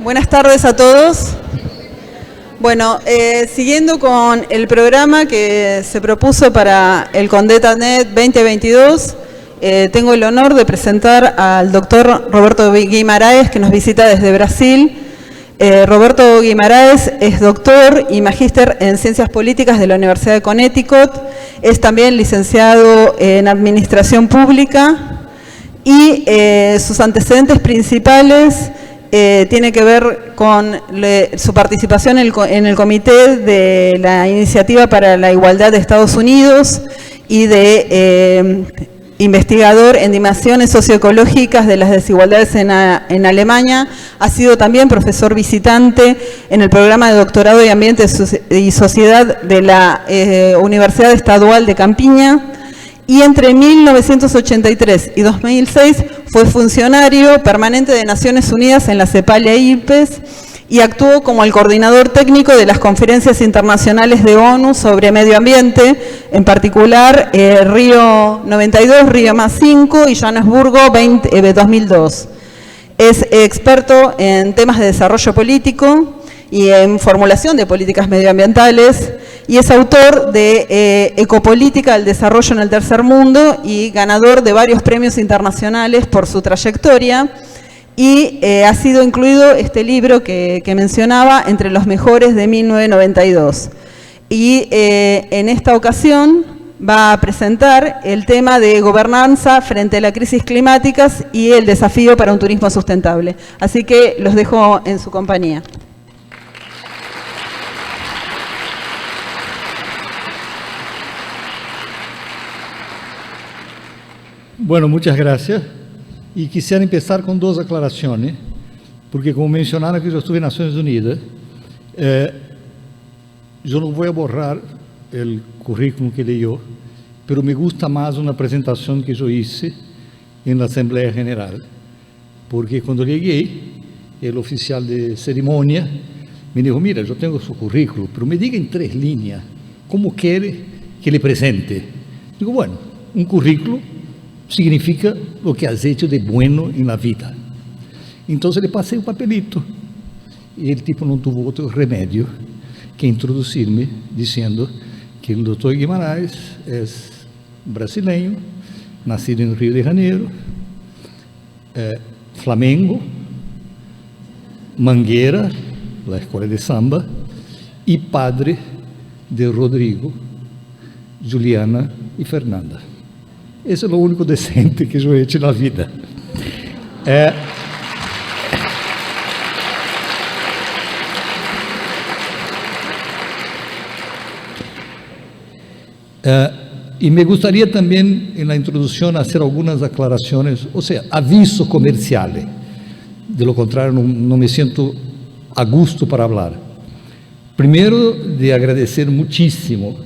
Buenas tardes a todos. Bueno, siguiendo con el programa que se propuso para el CONDETA.net 2022, tengo el honor de presentar al doctor Roberto Guimaraes, que nos visita desde Brasil. Roberto Guimaraes es doctor y magíster en Ciencias Políticas de la Universidad de Connecticut, es también licenciado en Administración Pública y sus antecedentes principales tiene que ver con su participación en el Comité de la Iniciativa para la Igualdad de Estados Unidos y de investigador en dimensiones socioecológicas de las desigualdades en Alemania. Ha sido también profesor visitante en el programa de doctorado de Ambiente y Sociedad de la Universidad Estadual de Campiña. Y entre 1983 y 2006 fue funcionario permanente de Naciones Unidas en la CEPAL e IPES y actuó como el coordinador técnico de las conferencias internacionales de ONU sobre medio ambiente, en particular Río 92, Río +5 y Johannesburgo 2002. Es experto en temas de desarrollo político y en formulación de políticas medioambientales, y es autor de Ecopolítica del Desarrollo en el Tercer Mundo y ganador de varios premios internacionales por su trayectoria, y ha sido incluido este libro que mencionaba entre los mejores de 1992. Y en esta ocasión va a presentar el tema de gobernanza frente a las crisis climáticas y el desafío para un turismo sustentable. Así que los dejo en su compañía. Bueno, muchas gracias. Y quisiera empezar con dos aclaraciones, porque como mencionaron que yo estuve en Naciones Unidas, yo no voy a borrar el currículum que leyó, pero me gusta más una presentación que yo hice en la Asamblea General, porque cuando llegué, el oficial de ceremonia me dijo: mira, yo tengo su currículum, pero me diga en 3 líneas, ¿cómo quiere que le presente? Digo, bueno, un currículum significa lo que has hecho de bueno en la vida. Entonces le pasé un papelito y el tipo no tuvo otro remedio que introducirme diciendo que el doctor Guimaraes es brasileño, nacido en Río de Janeiro, Flamengo, Mangueira, la escuela de samba, y padre de Rodrigo, Juliana y Fernanda. Ese es lo único decente que yo he hecho en la vida. Y me gustaría también en la introducción hacer algunas aclaraciones, o sea, avisos comerciales. De lo contrario, no me siento a gusto para hablar. Primero, de agradecer muchísimo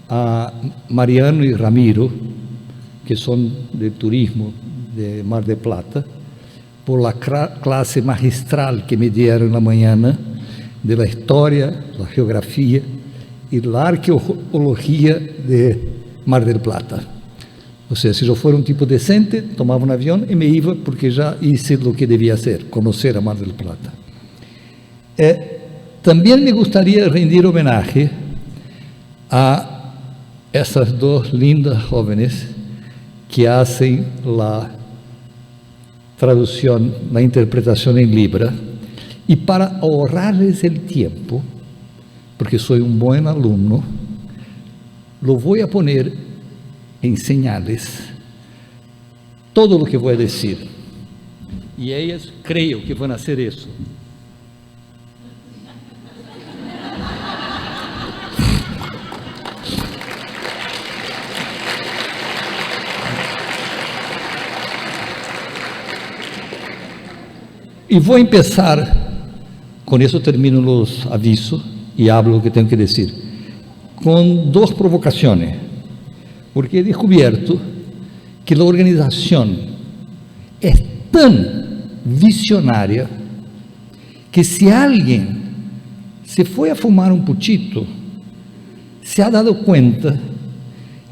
a Mariano y Ramiro, que son de turismo de Mar del Plata, por la clase magistral que me dieron en la mañana de la historia, la geografía y la arqueología de Mar del Plata. O sea, si yo fuera un tipo decente, tomaba un avión y me iba, porque ya hice lo que debía hacer, conocer a Mar del Plata. También me gustaría rendir homenaje a esas 2 lindas jóvenes que hacen la traducción, la interpretación en Libra, y para ahorrarles el tiempo, porque soy un buen alumno, lo voy a poner en señales todo lo que voy a decir, y ellas creo que van a hacer eso. Y voy a empezar, con eso termino los avisos y hablo lo que tengo que decir, con 2 provocaciones, porque he descubierto que la organización es tan visionaria que si alguien se fue a fumar un puchito, se ha dado cuenta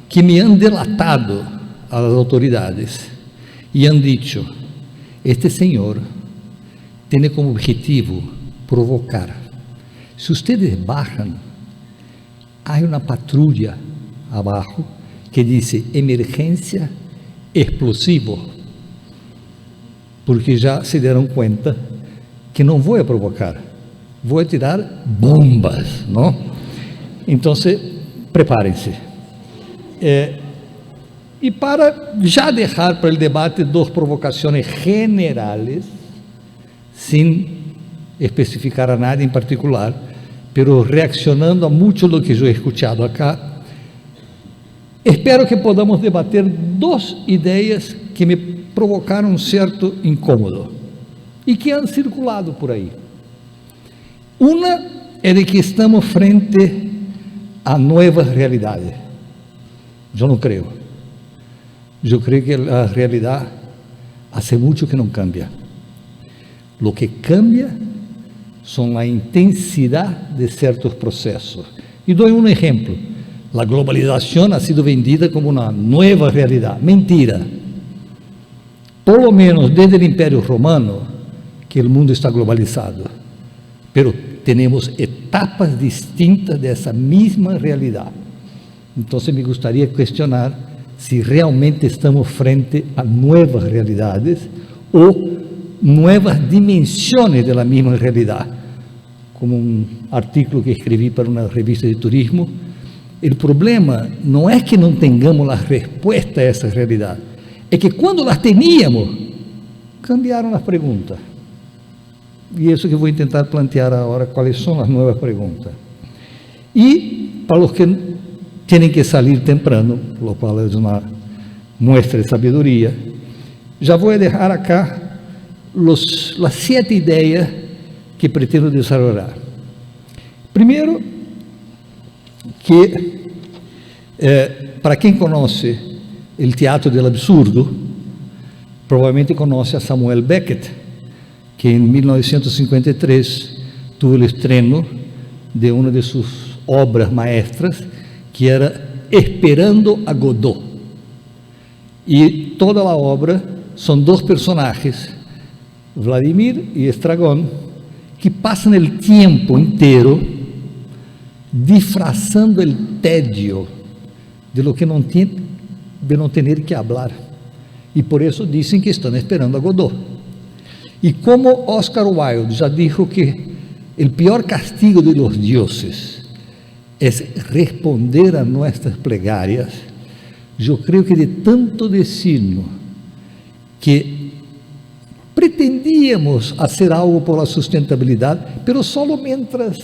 que me han delatado a las autoridades y han dicho: este señor tem como objetivo provocar. Se vocês baixam, há uma patrulha abaixo que diz emergência explosivo, porque já se deram conta que não vou provocar, vou tirar bombas, não? Então, preparem-se. E para já deixar para o debate duas provocações generais, sem especificar a nada em particular, pero reaccionando a muito do que eu he escuchado acá, espero que podamos debater duas ideias que me provocaram um certo incômodo e que han circulado por aí. Uma é de que estamos frente a novas realidades. Eu não creio. Eu creio que a realidade há muito que não cambia. O que cambia são a intensidade de certos processos. E dou um exemplo. A globalização ha sido vendida como uma nova realidade. Mentira. Por lo menos desde o Império Romano, que o mundo está globalizado. Pero temos etapas distintas dessa mesma realidade. Então, me gostaria de questionar se realmente estamos frente a novas realidades ou novas dimensões da mesma realidade. Como um artículo que escrevi para uma revista de turismo, o problema não é que não tenhamos a resposta a essa realidade, é que quando las teníamos, cambiaram as perguntas. E é isso que vou tentar plantear agora, quais são as novas perguntas. E para os que têm que sair temprano, o qual é uma muestra de sabedoria, já vou deixar acá as 7 ideias que pretendo desarrollar. Primeiro, que para quem conhece o teatro do absurdo, provavelmente conhece a Samuel Beckett, que em 1953 tuvo o estreno de uma de suas obras maestras, que era Esperando a Godot. E toda a obra são 2 personagens, Vladimir e Estragon, que passam o tempo inteiro disfrazando o tédio de lo que não tem, de não ter que falar. E por isso dizem que estão esperando a Godot. E como Oscar Wilde já disse que o pior castigo de los dioses é responder a nossas plegarias, eu creio que de tanto destino que pretendíamos fazer algo por a sustentabilidade, pero só mientras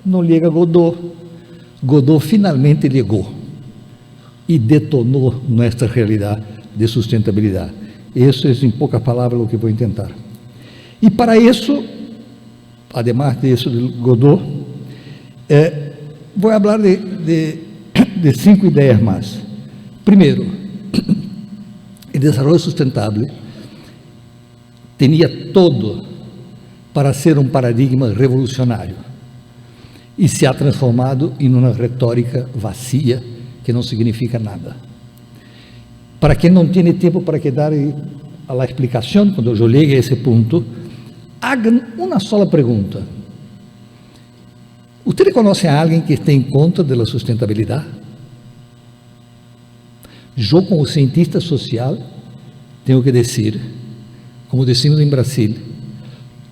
não chega Godot. Godot finalmente chegou e detonou nossa realidade de sustentabilidade. Isso é, em poucas palavras, o que vou tentar. E para isso, además de isso de Godot, vou falar de 5 ideias mais. Primeiro, o desenvolvimento sustentável tinha todo para ser um paradigma revolucionário e se ha transformado em uma retórica vazia que não significa nada. Para quem não tem tempo para que dar a explicação, quando eu chegue a esse ponto, hagam uma só pergunta. Você conhece a alguém que está em contra da sustentabilidade? Eu, como cientista social, tenho que dizer, como decimos em Brasil,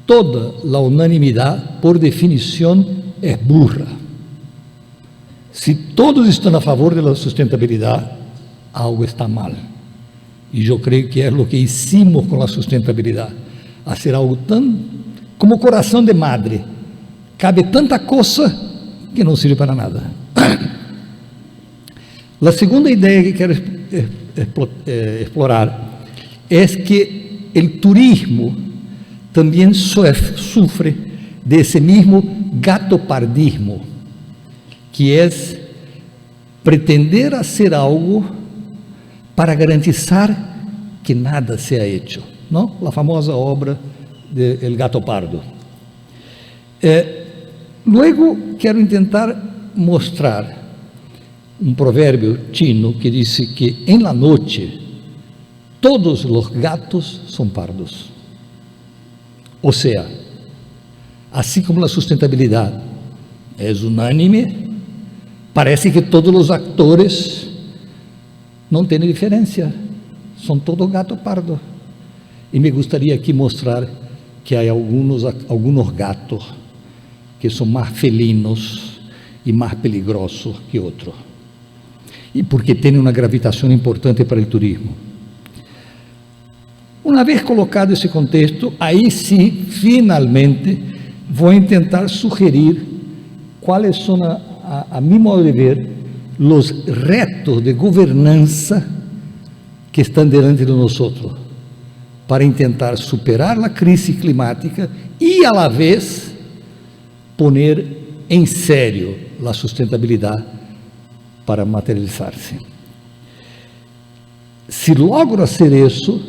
toda a unanimidade, por definição, é burra. Se todos estão a favor da sustentabilidade, algo está mal. E eu creio que é o que hicimos com a sustentabilidade, fazer algo tão como coração de madre. Cabe tanta coisa que não serve para nada. A segunda ideia que quero explorar é que o turismo também sofre desse mesmo gatopardismo, que é pretender fazer algo para garantizar que nada seja hecho, não? A famosa obra de El Gato Pardo. Luego quero tentar mostrar um provérbio chino que diz que em la noche todos os gatos são pardos. Ou seja, assim como a sustentabilidade é unânime, parece que todos os atores não têm diferença, são todos gato pardo. E me gostaria aqui mostrar que há alguns gatos que são mais felinos e mais peligrosos que outros, e porque têm uma gravitação importante para o turismo. Uma vez colocado esse contexto, aí sim, finalmente, vou tentar sugerir quais são, a meu modo de ver, os retos de governança que estão diante de nós, para tentar superar a crise climática e, a la vez, poner em sério a sustentabilidade para materializar-se. Se logro fazer isso,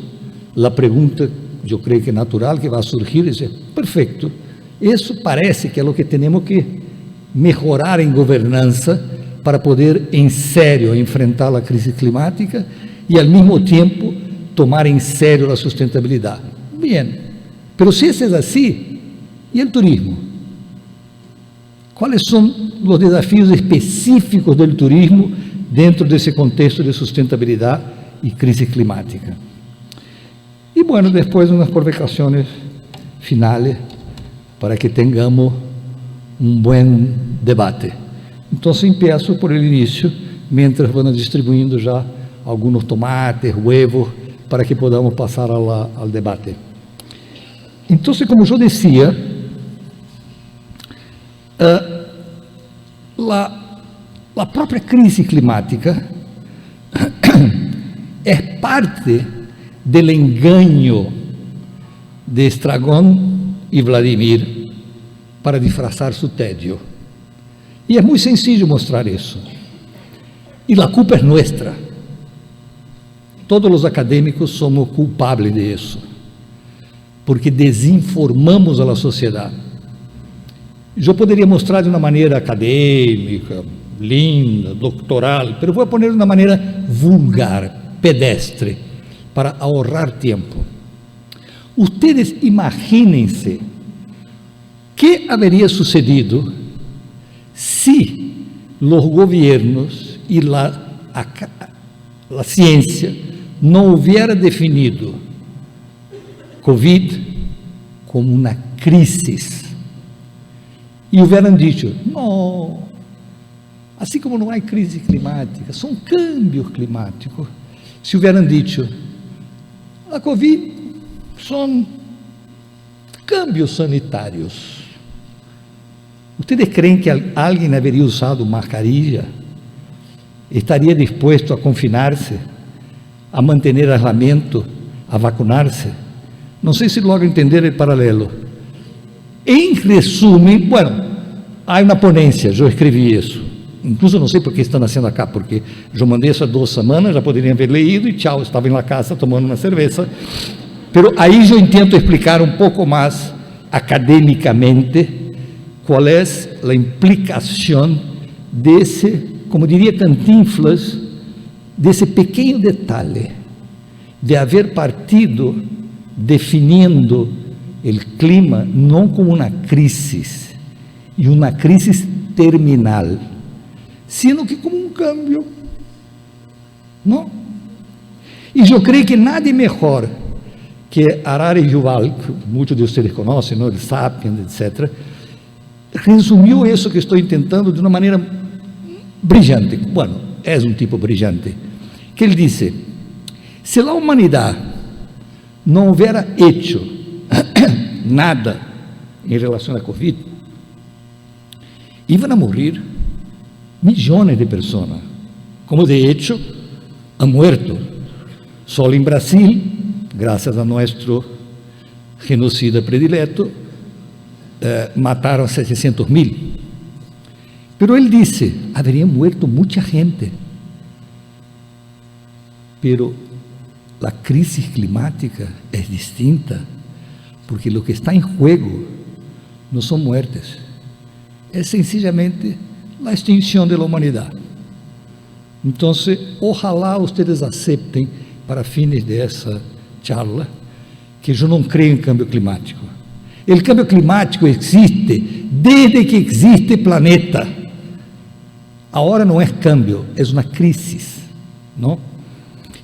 a pergunta, eu creio que é natural que vai surgir, é: perfeito, isso parece que é o que temos que melhorar em governança para poder, em sério, enfrentar a crise climática e, ao mesmo tempo, tomar em sério a sustentabilidade. Bem, mas se isso é assim, e o turismo? Quais são os desafios específicos do turismo dentro desse contexto de sustentabilidade e crise climática? E, bueno, depois umas provocações finais para que tenhamos um bom debate. Então, empiezo por el início, mientras vão distribuindo já alguns tomates, huevos, para que podamos passar ao debate. Então, como eu dizia, a própria crise climática é parte do engano de Estragón e Vladimir para disfarçar seu tédio. E é muito sencillo mostrar isso. E a culpa é nossa. Todos os acadêmicos somos culpables disso, porque desinformamos a sociedade. Eu poderia mostrar de uma maneira acadêmica, linda, doctoral, mas vou poner de uma maneira vulgar, pedestre, para ahorrar tempo. Ustedes imaginem-se que haveria sucedido se os governos e a ciência não hubieran definido Covid como uma crise e hubieran dicho: não, assim como não há crise climática, são cambios climáticos. Se hubieran dicho: a Covid são cambios sanitários. Vocês creem que alguém haveria usado mascarilla? Estaria disposto a confinar-se, a manter isolamento, a vacunar-se? Não sei se logo entenderam o paralelo. Em resumo, bueno, há uma ponência, eu escrevi isso. Incluso não sei por que estão nascendo acá, porque eu mandei isso há 2 semanas, já poderiam haver leído e tchau, estava em casa tomando uma cerveja. Pero aí eu tento explicar um pouco mais academicamente qual é a implicação desse, como diria Cantinflas, desse pequeno detalhe de haver partido definindo o clima não como uma crise, e uma crise terminal, sino que como um câmbio, não? E eu creio que nada melhor que Harari Yuval, que muitos de vocês conhecem, não? El Sapiens, etc., resumiu isso que estou tentando de uma maneira brilhante. Bueno, é um tipo brilhante, que ele disse: se a humanidade não houvera hecho nada em relação à Covid, iam a morrer milhões de pessoas, como de hecho han muerto. Só em Brasil, graças a nosso genocida predileto, mataram 700.000. Pero ele disse: haveria muerto muita gente, pero a crise climática é distinta, porque o que está em jogo não são muertes, é sencillamente a extinção da humanidade. Então, ojalá vocês aceitem, para fins dessa charla, que eu não creio em câmbio climático, O cambio climático existe desde que existe planeta. Agora não é cambio, é uma crise, não?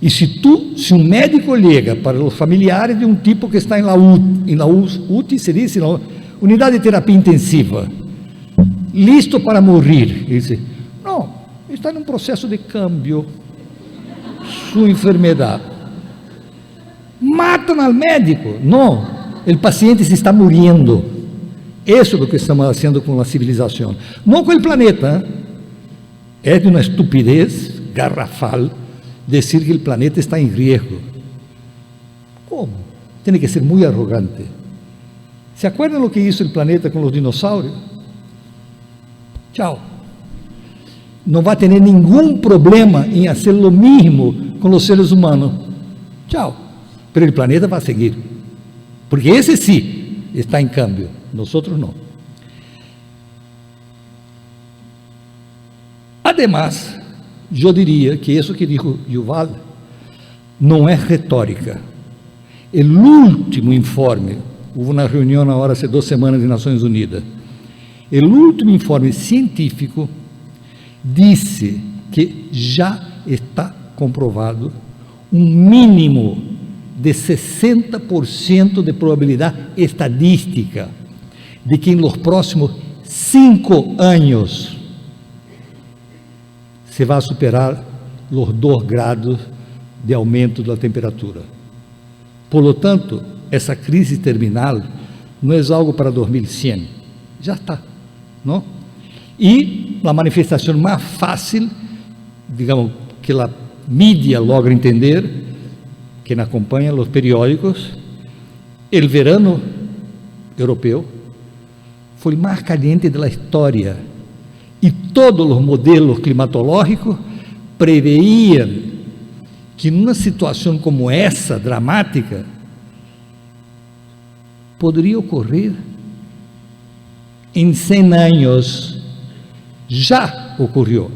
E se um médico liga para os familiares de um tipo que está em la UTI, se diz, unidade de terapia intensiva, listo para morrer, ele diz, não, está em um processo de cambio, sua enfermidade. Matam al médico, não, o paciente se está morrendo. Isso é o que estamos fazendo com a civilização, não com o planeta. É de uma estupidez garrafal dizer que o planeta está em risco. Como? Tem que ser muito arrogante. ¿Se acuerdan lo que hizo el planeta con los dinosaurios? Chao. No va a tener ningún problema en hacer lo mismo con los seres humanos. Chao. Pero el planeta va a seguir. Porque ese sí está en cambio. Nosotros no. Además, eu diria que isso que dijo Yuval não é retórica. O último informe, houve uma reunião agora há 2 semanas nas Nações Unidas, o último informe científico disse que já está comprovado um mínimo de 60% de probabilidade estadística de que nos próximos 5 anos se vai superar os 2 graus de aumento da temperatura. Por lo tanto, essa crise terminal não é algo para 2100, já está, não? E a manifestação mais fácil, digamos, que a mídia logra entender, quem acompanha os periódicos, o verano europeu foi mais caliente da história. E todos os modelos climatológicos preveiam que numa situação como essa, dramática, poderia ocorrer em 100 anos. Já ocorreu.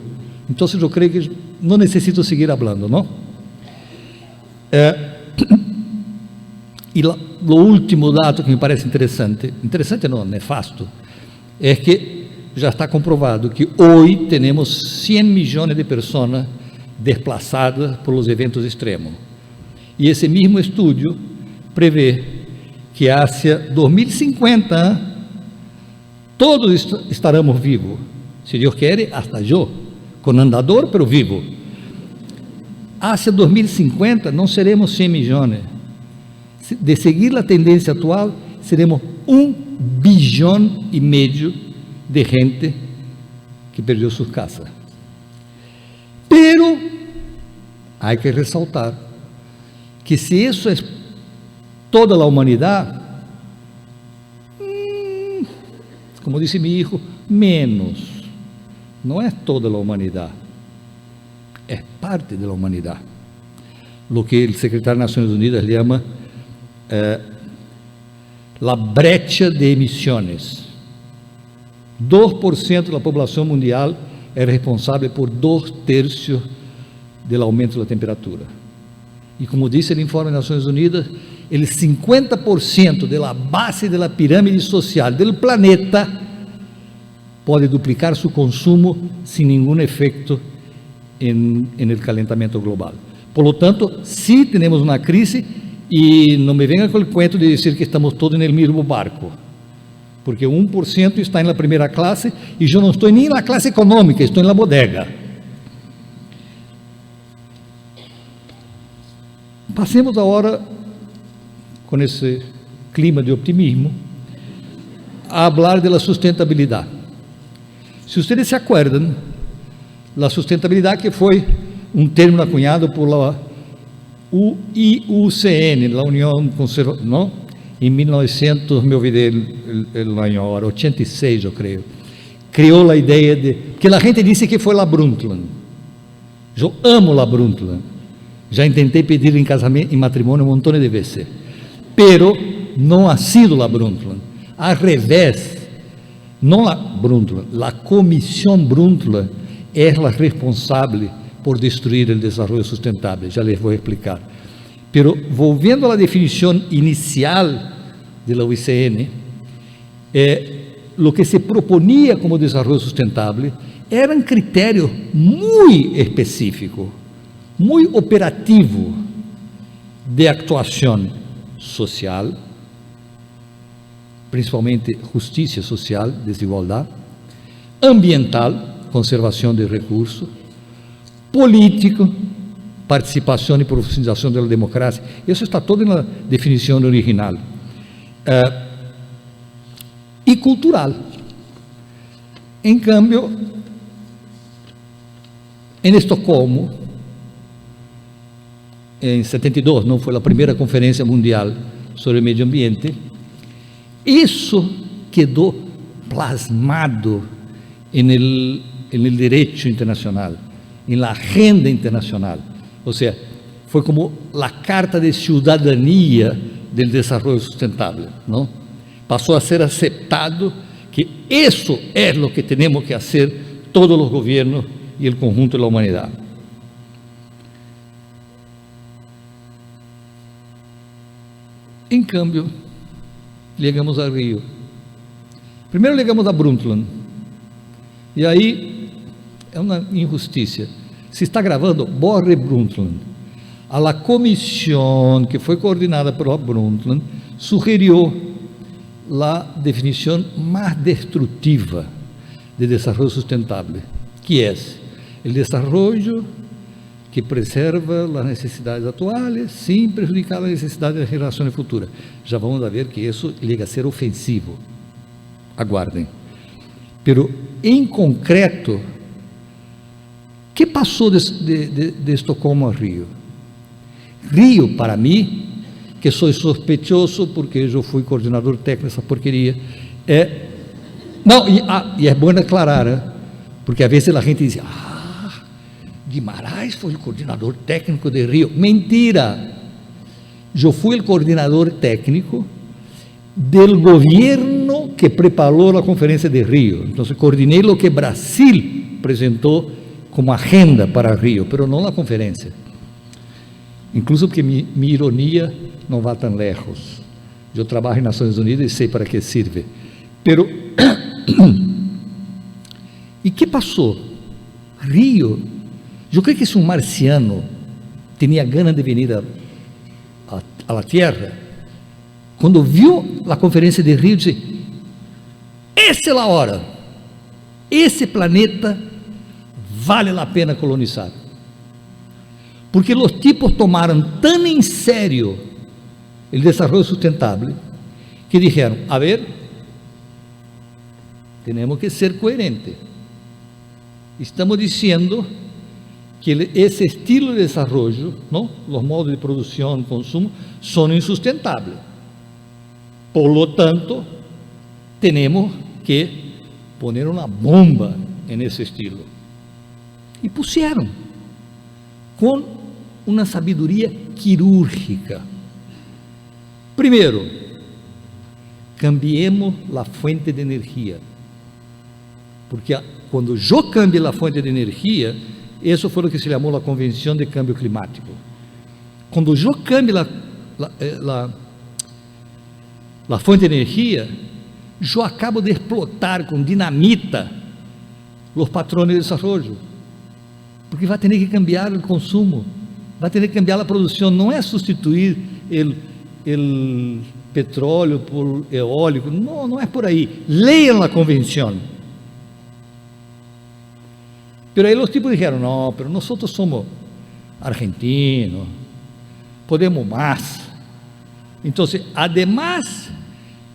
Então, eu creio que não necessito seguir falando, não? E o último dado que me parece interessante não, nefasto, é que já está comprovado que hoje temos 100 milhões de pessoas desplaçadas por os eventos extremos. E esse mesmo estudo prevê que hacia 2050 todos estaremos vivos. Se Deus quer, hasta eu, com andador, pero vivo. Hacia 2050 não seremos 100 milhões. De seguir a tendência atual, seremos 1,5 bilhão de gente que perdeu sua casa. Pero há que ressaltar que se isso é toda a humanidade, como disse meu filho, menos. Não é toda a humanidade, é parte da humanidade. O que o secretário das Nações Unidas chama a brecha de emissões. 2% da população mundial é responsável por 2/3 do aumento da temperatura. E como disse o informe das Nações Unidas, o 50% da base da pirâmide social do planeta pode duplicar seu consumo sem nenhum efeito no calentamento global. Por lo tanto, sim, temos uma crise e não me venha com o cuento de dizer que estamos todos no mesmo barco. Porque 1% está na primeira classe e eu não estou nem na classe econômica, estou na bodega. Passemos agora, com esse clima de optimismo, a falar da sustentabilidade. Se vocês se acordam, a sustentabilidade que foi um termo acuñado por la IUCN, a União Conservadora, não? Em 1900, me olvidei o ano agora, 86, eu creio, criou a ideia de, que a gente disse que foi la Brundtland. Eu amo la Brundtland, já tentei pedir em casamento, em matrimônio um montão de vezes, pero não ha sido la Brundtland, al revés, não la Brundtland, la Comissão Brundtland é a responsável por destruir o desenvolvimento sustentável, já les vou explicar. Pero volviendo a la definición inicial de la UICN, lo que se proponía como desarrollo sustentable era un criterio muy específico, muy operativo de actuación social, principalmente justicia social, desigualdad, ambiental, conservación de recursos, político, participación y profundización de la democracia. Eso está todo en la definición original. Y cultural. En cambio, en Estocolmo, en 72, não foi a primeira conferência mundial sobre o meio ambiente, isso quedou plasmado no direito internacional, na agenda internacional. Ou seja, foi como a carta de cidadania do desenvolvimento sustentável, não? Passou a ser aceptado que isso é o que temos que fazer todos os governos e o conjunto da humanidade. Em cambio, chegamos a Rio. Primeiro chegamos a Brundtland. E aí, é uma injustiça. Se está gravando, borre Brundtland. A comissão que foi coordenada por Brundtland sugeriu a definição mais destrutiva de desenvolvimento sustentável, que é o desenvolvimento que preserva as necessidades atuais sem prejudicar as necessidades das gerações futuras. Já vamos a ver que isso chega a ser ofensivo. Aguardem. Pero, em concreto, o que passou de Estocolmo a Rio? Rio, para mim, que sou sospechoso porque eu fui coordenador técnico dessa porqueria, e é bom aclarar, porque às vezes a gente diz, Guimarães foi o coordenador técnico de Rio. Mentira! Eu fui o coordenador técnico do governo que preparou a conferência de Rio. Então, coordenei o que Brasil apresentou como agenda para Rio, mas não a conferência. Incluso porque minha ironia não vai tão lejos. Eu trabalho em Nações Unidas e sei para que serve. Pero, e que passou? Rio. Eu creio que se um marciano tinha ganas de vir à Terra, quando viu a conferência de Rio, disse: essa é a hora, esse planeta vale a pena colonizar, porque os tipos tomaram tão em sério o desenvolvimento sustentável que disseram: a ver, temos que ser coerentes, estamos dizendo que esse estilo de desenvolvimento, não, os modos de produção e consumo, são insustentáveis. Por lo tanto, temos que poner uma bomba nesse estilo. E puseram, com uma sabedoria quirúrgica. Primeiro, cambiemos a fonte de energia. Porque quando eu cambio a fonte de energia, isso foi o que se chamou a Convenção de Câmbio Climático. Quando eu cambio a fonte de energia, eu acabo de explotar com dinamita os patrões de desenvolvimento, porque vai ter que cambiar o consumo, vai ter que cambiar a produção. Não é substituir o petróleo por eólico, não é por aí. Leiam a convenção. Pero aí os tipos disseram: não, pero nós somos argentinos, podemos mais. Então, además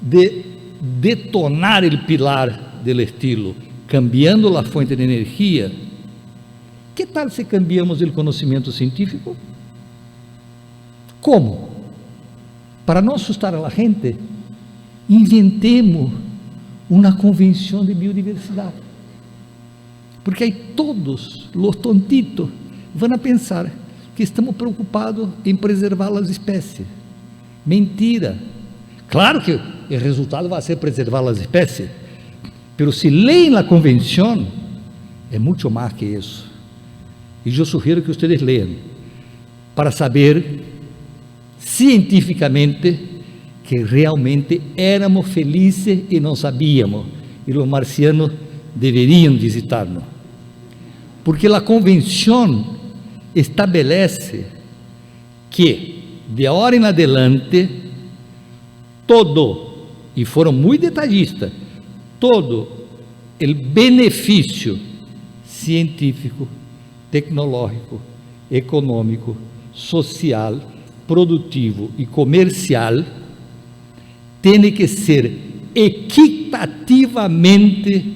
de detonar o pilar do estilo, cambiando a fonte de energia, que tal se cambiamos o conhecimento científico? Como? Para não assustar a gente, inventemos uma convenção de biodiversidade. Porque aí todos os tontitos vão a pensar que estamos preocupados em preservar as espécies. Mentira! Claro que o resultado vai ser preservar as espécies, mas se leem a convenção, é muito mais que isso. E eu sugiro que vocês leiam, para saber cientificamente que realmente éramos felizes e não sabíamos, e os marcianos deveriam visitar-nos. Porque a convenção estabelece que, de agora em adelante, todo, e foram muito detalhistas, todo o benefício científico, tecnológico, econômico, social, produtivo e comercial tem que ser equitativamente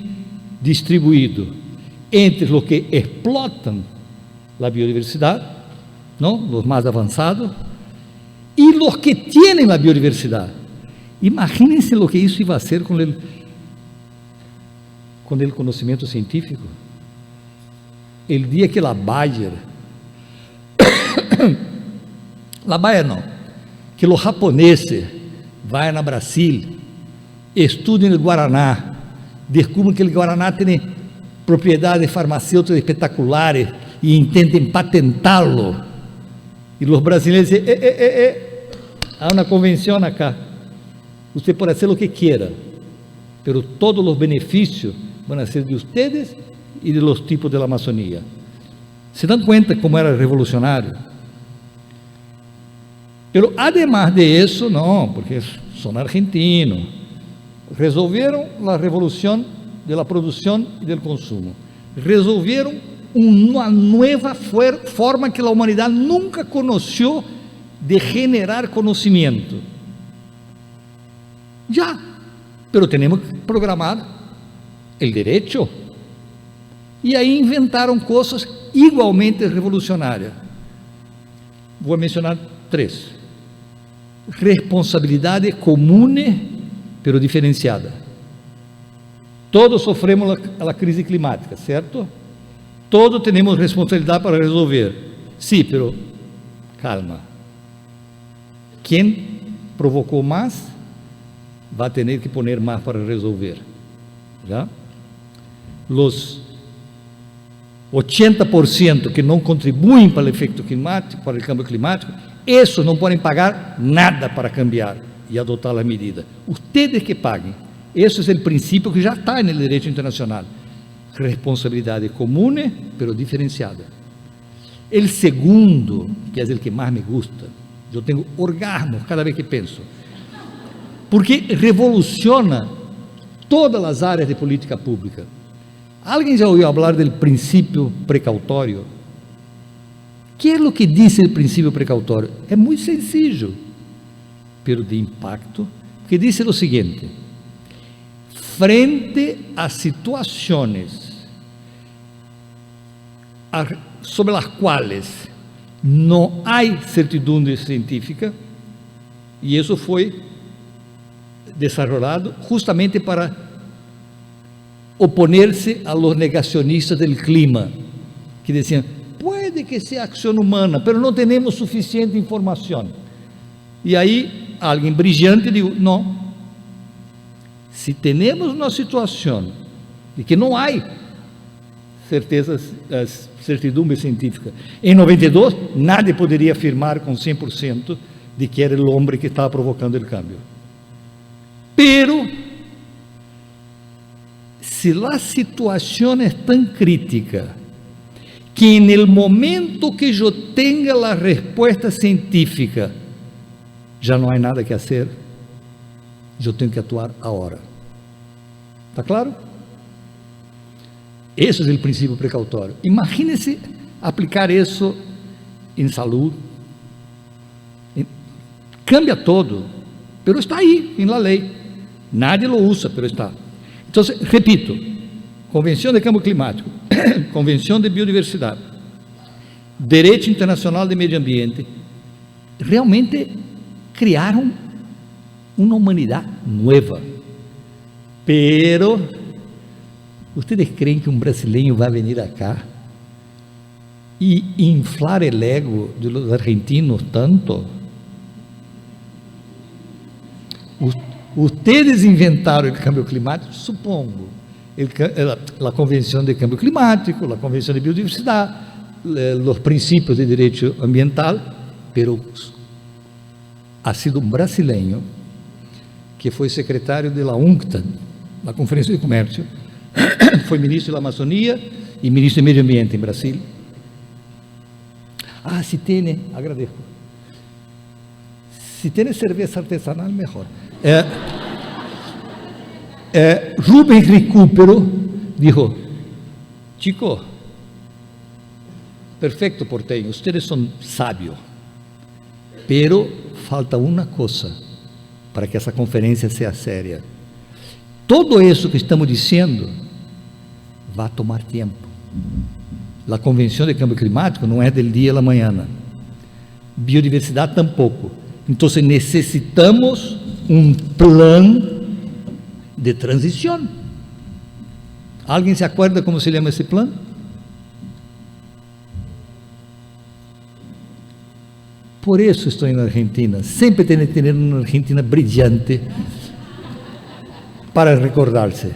distribuído entre os que explotam a biodiversidade, não, os mais avançados, e os que têm a biodiversidade. Imagínense o que isso vai ser com o conhecimento científico. O dia que a Bayer não, que os japoneses vão na Brasil, estudem o Guaraná, descubram que o Guaraná tem propriedades farmacêuticas espetaculares e intentem patentá-lo, e os brasileiros dizem, há uma convenção acá, você pode fazer o que quiera, pero todos os benefícios vão ser de ustedes e de los tipos de la Amazonía. ¿Se dan cuenta como era revolucionário? Pero además de eso, não, porque são argentinos, resolveram a revolução da produção e do consumo, resolveram uma nova forma que a humanidade nunca conheceu de generar conhecimento. Já, pero temos que programar o direito. E aí inventaram coisas igualmente revolucionárias. Vou mencionar 3. Responsabilidade comune, pero diferenciada. Todos sofremos a crise climática, certo? Todos temos responsabilidade para resolver. Sim, pero calma. Quem provocou mais vai ter que poner mais para resolver. Já? Os 80% que não contribuem para o efeito climático, para o câmbio climático, esses não podem pagar nada para cambiar e adotar a medida. Ustedes que paguem. Esse é o princípio que já está no direito internacional. Responsabilidade comune, pero diferenciada. O segundo, que é o que mais me gusta, eu tenho orgasmos cada vez que penso, porque revoluciona todas as áreas de política pública. Alguém já ouviu falar do princípio precautório? O que é o que diz o princípio precautório? É muito sencillo, pero de impacto, porque diz o seguinte: frente a situações sobre as quais não há certidumbre científica, e isso foi desarrollado justamente para oponer-se a los negacionistas del clima, que diziam, pode que seja ação humana, pero não temos suficiente informação. E aí, alguém brilhante diz, não, se temos uma situação de que não há certidumbre científica, em 92, nadie poderia afirmar com 100% de que era o homem que estava provocando o câmbio. Pero, se a situação é tão crítica, que no momento que eu tenha a resposta científica, já não há nada que fazer, eu tenho que atuar agora. Está claro? Esse é o princípio precautório. Imagine-se aplicar isso em saúde. Cambia todo, pero está aí, em la lei. Nadie lo usa, pero está. Então, repito, Convenção de Câmbio Climático, Convenção de Biodiversidade, Direito Internacional de Meio Ambiente, realmente criaram uma humanidade nova. Pero, vocês creem que um brasileiro vai vir acá e inflar o ego dos argentinos tanto? Ustedes inventaram o câmbio climático, supongo, a Convenção de Câmbio Climático, a Convenção de Biodiversidade, os princípios de direito ambiental, pero ha sido um brasileiro que foi secretário da UNCTAD, da Conferência de Comércio, foi ministro da Amazônia e ministro do Meio Ambiente em Brasil. Se tem, agradeço. Se tem cerveja artesanal, melhor. Rubens Recupero dijo: chico, perfecto porteño, ustedes son sabios, pero falta una cosa para que essa conferência seja séria. Todo isso que estamos dizendo vai tomar tempo. A Convenção de Câmbio Climático não é del dia à manhã. Biodiversidade tampouco. Então necessitamos um plano de transição. Alguém se acorda como se chama esse plano? Por isso estou na Argentina. Sempre tem que ter uma Argentina brilhante para recordar-se.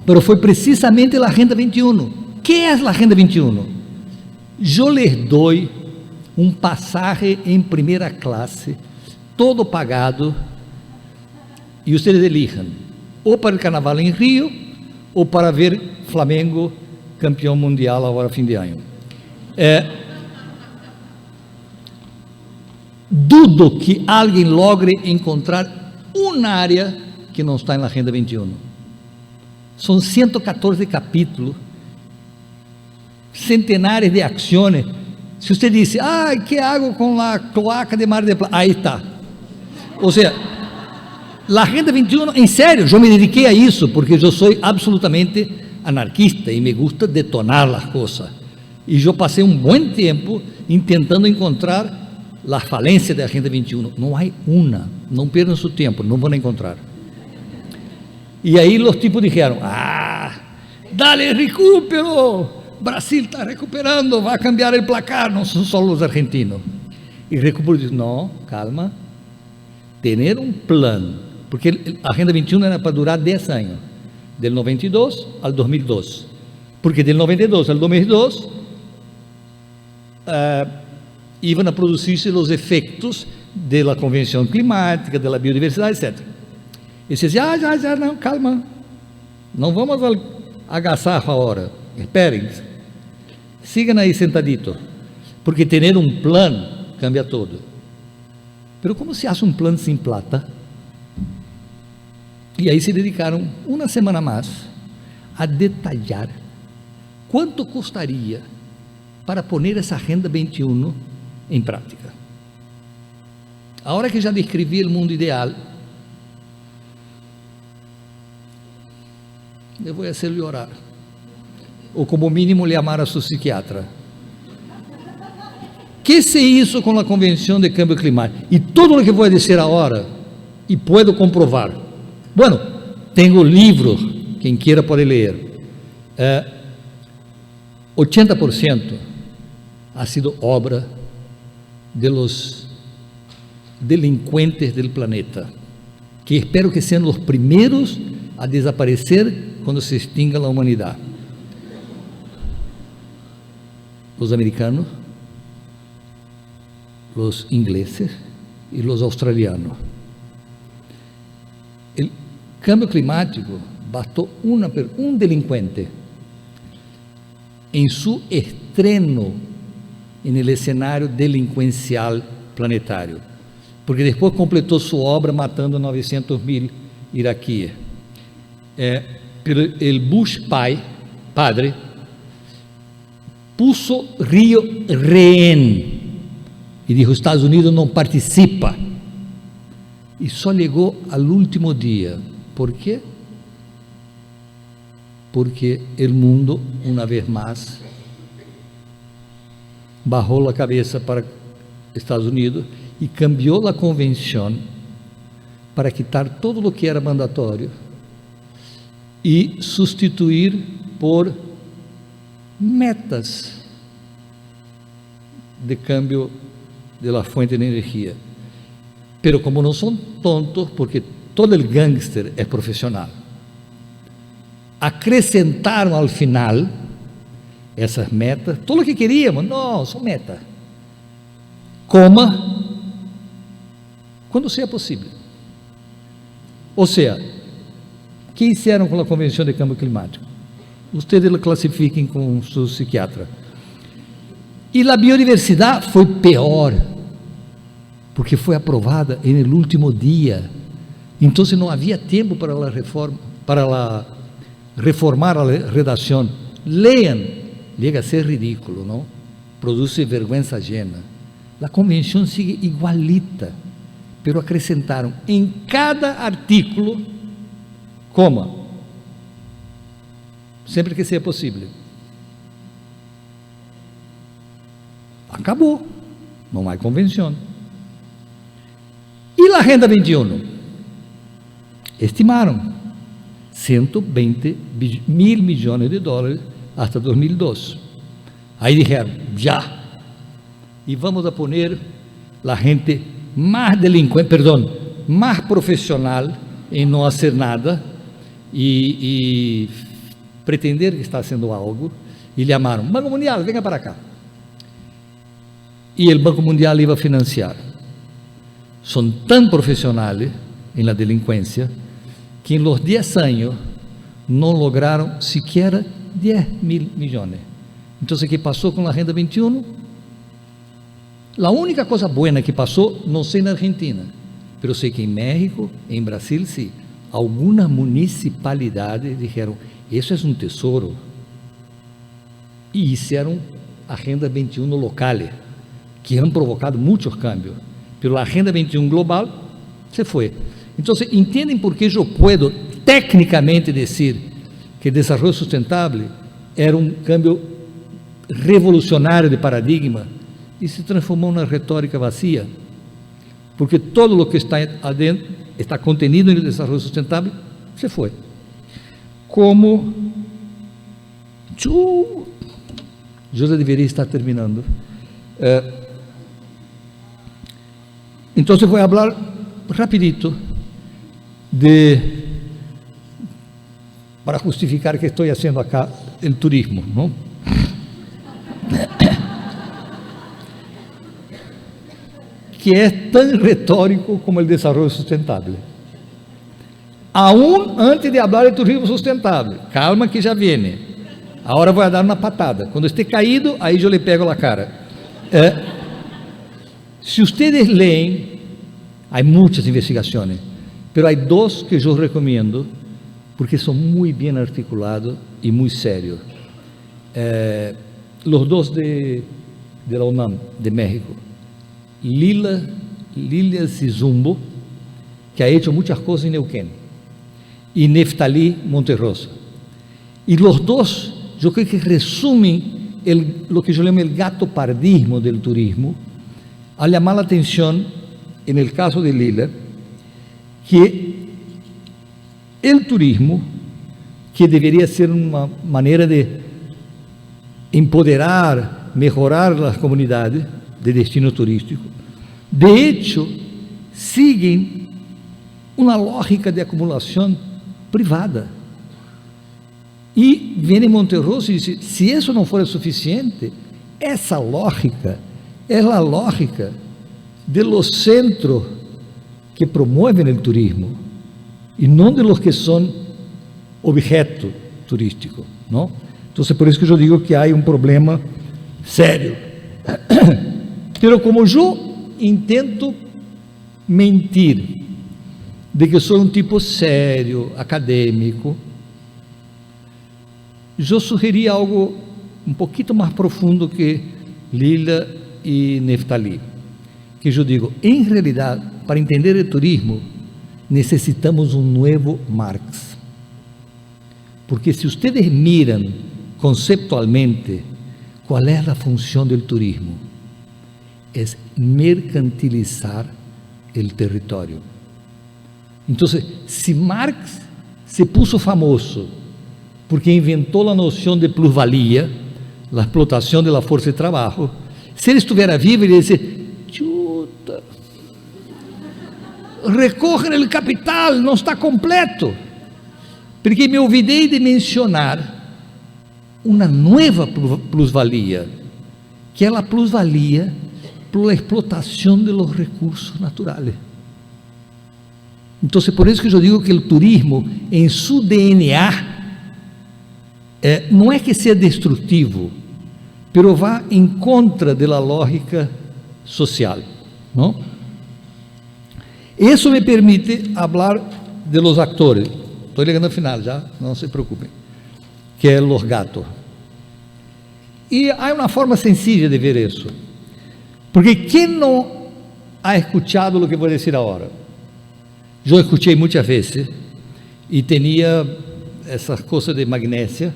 Pero foi precisamente a Agenda 21. Que é a Agenda 21? Eu les dou um passagem em primeira classe, todo pagado, e vocês elijan, ou para o Carnaval em Rio, ou para ver Flamengo campeão mundial agora fim de ano. Dudo que alguém logre encontrar uma área que não está na Agenda 21. São 114 capítulos, centenares de ações. Se você disse, que hago com a cloaca de Mar del Plata? Aí está. Ou seja, a Agenda 21, em sério, eu me dediquei a isso, porque eu sou absolutamente anarquista e me gusta detonar as coisas. E eu passei um bom tempo tentando encontrar a falência da Agenda 21. Não há uma, não perdam seu tempo, não vão encontrar. E aí os tipos disseram, dale recupero, Brasil está recuperando, vai cambiar o placar, não são só os argentinos. E Recupero disse, não, calma, ter um plano, porque a Agenda 21 era para durar 10 anos, del 92 ao 2002, porque del 92 ao 2002 iam a produzir-se os efeitos da Convenção Climática, da biodiversidade, etc. E você dizia, já, não, calma, não vamos agaçar a hora, esperem, sigam aí sentaditos, porque ter um plano cambia tudo. Mas como se faz um plano sem plata? E aí se dedicaram uma semana mais a detalhar quanto custaria para pôr essa Agenda 21 em prática. A hora que já descrevi o mundo ideal, eu vou fazer-lhe orar, ou como mínimo lhe amar a seu psiquiatra. Que se hizo com a Convenção de Câmbio Climático? E tudo o que vou dizer agora, e puedo comprovar. Bueno, tenho livros, quem queira pode ler. 80% ha sido obra de los delinquentes del planeta, que espero que sejam os primeiros a desaparecer quando se extinga a humanidade. Os americanos, os ingleses e os australianos. O cambio climático bastou um delinquente em seu estreno no escenário delinquencial planetário, porque depois completou sua obra matando 900.000 iraquíes. El Bush padre, puso Rio rehén e disse: Estados Unidos não participa. E só chegou ao último dia. Por quê? Porque o mundo, uma vez mais, bajou a cabeça para Estados Unidos e cambiou a convenção para quitar todo o que era mandatório e substituir por metas de cambio de la fuente de energia. Pero como não são tontos, porque todo el gangster é profissional, acrescentaram ao final essas metas, tudo o que queríamos, não, são metas. Coma quando seja possível. Ou seja, o que fizeram com a Convenção de Cambio Climático? Ustedes la classifiquem com seu psiquiatra. E a biodiversidade foi pior, porque foi aprovada no último dia. Então não havia tempo para a reforma, para reformar a redação. Leiam, chega a ser ridículo, não? Produz vergonha ajena. A convenção sigue igualita, pero acrescentaram em cada artículo, coma, sempre que seja possível. Acabou, não há convenção. E a Agenda 21? Estimaram 120 mil milhões de dólares até 2012. Aí disseram, já. E vamos a poner a gente mais delinquente, mais profissional em não fazer nada e pretender que está fazendo algo, e lhe chamaram, Banco Mundial, venha para cá. E o Banco Mundial ia financiar. São tão profissionais em la delinquência que em los 10 anos não lograram sequer 10 mil milhões. Então, o que passou com a Agenda 21? A única coisa boa que passou, não sei na Argentina, mas sei que em México, em Brasil, sim. Algumas municipalidades disseram, isso é um tesouro. E fizeram Agenda 21 locales, que han provocado muitos cambios. Pela Agenda 21 global, se foi. Então, entendem por que eu posso tecnicamente dizer que o desenvolvimento sustentável era um cambio revolucionário de paradigma e se transformou na retórica vazia, porque todo o que está adentro, está contenido no desenvolvimento sustentável, se foi. Como eu já deveria estar terminando. Então, vou falar rapidito para justificar que estou fazendo acá o turismo, não? Que é tão retórico como o desenvolvimento sustentável. Aún antes de falar de turismo sustentável, calma que já vem. Agora vou dar uma patada. Quando estiver caído, aí eu lhe pego a cara. Se vocês leem, há muitas investigações, mas há dois que eu recomendo, porque são muito bem articulados e muito sérios. Os dois de la UNAM, de México. Lilia Zumbo, que ha hecho muitas coisas em Neuquén, e Neftali Monterrosa. E os dois, eu creio que resumem o que eu chamo o gato pardismo do turismo, al chamar a atenção, no caso de Lila, que o turismo, que deveria ser uma maneira de empoderar, melhorar as comunidades de destino turístico, de hecho, seguem uma lógica de acumulação privada. E vem Monterroso e diz, se isso não for suficiente, essa lógica é a lógica de los centros que promovem o turismo e não de los que são objeto turístico, não? Então, por isso que eu digo que há um problema sério. Pero como eu intento mentir de que sou um tipo sério, acadêmico, eu sugeri algo um pouquinho mais profundo que Lila e Neftali, que eu digo, em realidade, para entender o turismo, necessitamos um novo Marx, porque se vocês miram conceptualmente qual é a função do turismo, é mercantilizar o território. Então, se Marx se puso famoso porque inventou a noção de plusvalia, a explotação da força de trabalho, se ele estivesse vivo, ele ia dizer, chuta, recorrem o capital, não está completo, porque me olvidei de mencionar uma nova plusvalia, que é a plusvalia pela explotação de los recursos naturales. Então, por isso que eu digo que o turismo, em seu DNA, não é que seja destrutivo, mas vai em contra da lógica social, não? Isso me permite falar de los actores. Estou chegando ao final já, não se preocupem. Que é los gatos. E há uma forma sencilla de ver isso. Porque quem não ha escuchado o que vou dizer agora? Eu escutei muitas vezes e tinha essas coisas de magnésia,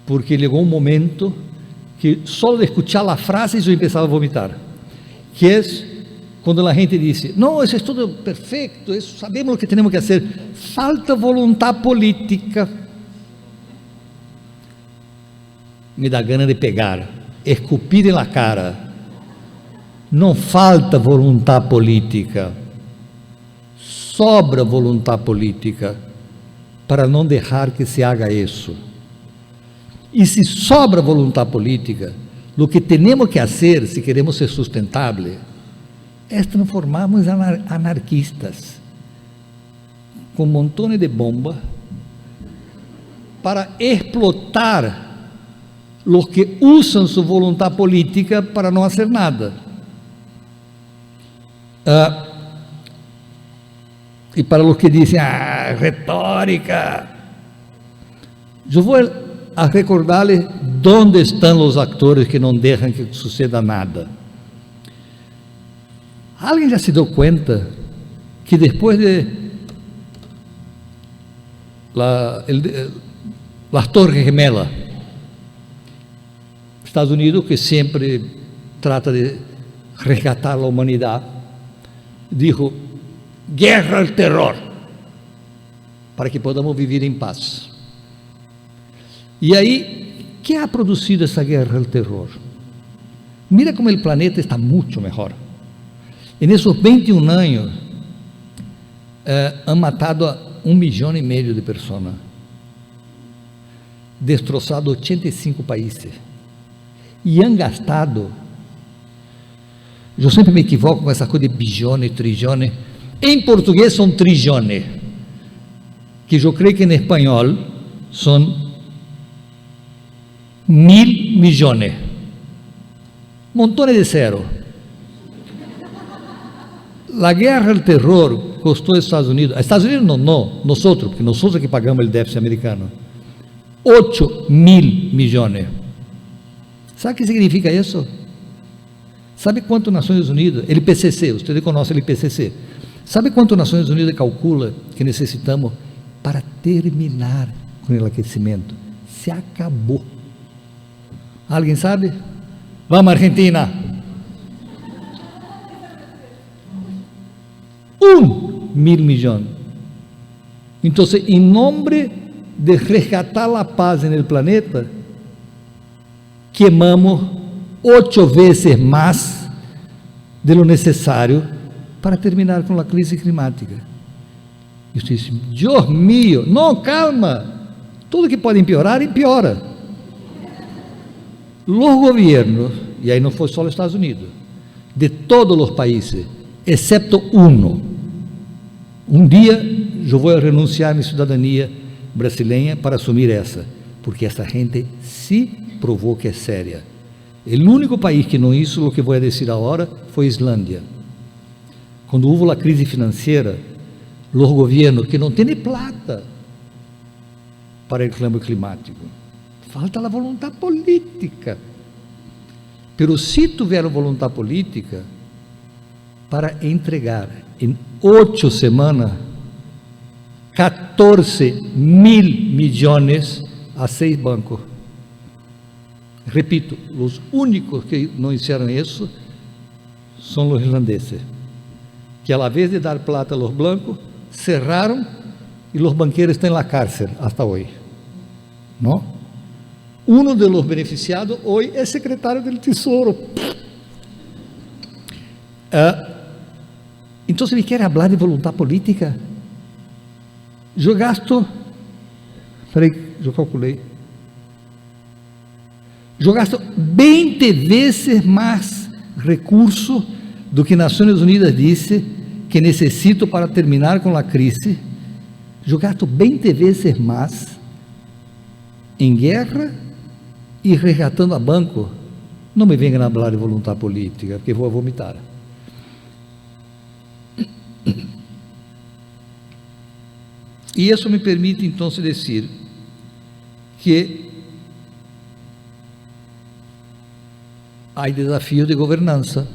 porque chegou um momento que só de escuchar a frase eu começava a vomitar, que é quando a gente diz, não, isso é tudo perfeito, isso, sabemos o que temos que fazer, falta vontade política. Me dá gana de pegar, escupir na cara. Não falta vontade política, sobra vontade política para não deixar que se haga isso. E se sobra vontade política, o que temos que fazer, se queremos ser sustentáveis, é transformarmos anarquistas com montões de bombas para explotar os que usam sua vontade política para não fazer nada. E para os que dizem, retórica, eu vou a recordar-lhes onde estão os atores que não deixam que suceda nada. Alguém já se deu conta que depois de las Torres Gemelas, Estados Unidos, que sempre trata de resgatar a humanidade, dijo, guerra ao terror, para que podamos viver em paz. E aí, que ha produzido essa guerra ao terror? Mira como o planeta está muito melhor. E nesses 21 anos, han matado a 1,5 milhão de pessoas, destroçado 85 países, e han gastado, eu sempre me equivoco com essa coisa de bilhões, trilhões, em português são trilhões, que eu creio que em espanhol são 1.000 milhões, montones de zero. A guerra ao terror custou aos Estados Unidos não, nós, porque nós que pagamos o déficit americano, 8.000 milhões. Sabe o que significa isso? Sabe quanto Nações Unidas, o IPCC, você conhece o IPCC, sabe quanto Nações Unidas calcula que necessitamos para terminar com o aquecimento? Se acabou. Alguém sabe? Vamos, Argentina! 1.000 milhões. Então, em nome de resgatar a paz no planeta, queimamos 8 vezes mais de lo necessário para terminar com a crise climática. E você diz, Deus mío, não, calma, tudo que pode empeorar, empeora. Os governos, e aí não foi só os Estados Unidos, de todos os países, excepto um dia eu vou renunciar à minha cidadania brasileira para assumir essa, porque essa gente se provou que é séria. O único país que não hizo o que vou dizer agora foi a Islândia. Quando houve a crise financeira, os governos que não têm plata para o cambio climático, falta a vontade política. Pero se tiveram vontade política para entregar em 8 semanas 14.000 milhões a 6 bancos. Repito, os únicos que não fizeram isso são os irlandeses, que a vez de dar plata a los blancos, cerraram e os banqueiros estão na cárcel até hoje. Não? Um dos beneficiados hoje é secretário do Tesouro. Então, me quer falar de vontade política? Eu gasto, peraí, eu calculei, Eu gasto 20 vezes mais recursos do que Nações Unidas disse que necessito para terminar com a crise. Eu gasto 20 vezes mais em guerra e resgatando a banco. Não me venham a falar de vontade política, porque vou vomitar. E isso me permite então dizer que há desafios de governança.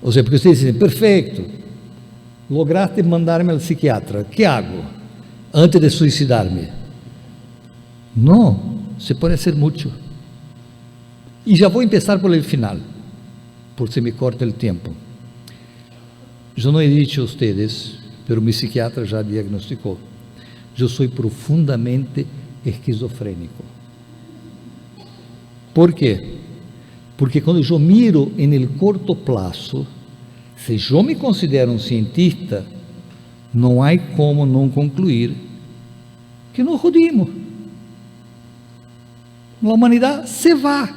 Ou seja, porque vocês dizem, perfeito, lograste mandar-me ao psiquiatra, que hago antes de suicidar-me? Não, se pode ser muito. E já vou começar por el final, por se me corta o tempo. Eu não he dicho a vocês, mas meu psiquiatra já diagnosticou. Eu sou profundamente esquizofrênico. ¿Por quê? Porque quando eu miro em curto prazo, se eu me considero um cientista, não há como não concluir que nos rodimos. A humanidade se vai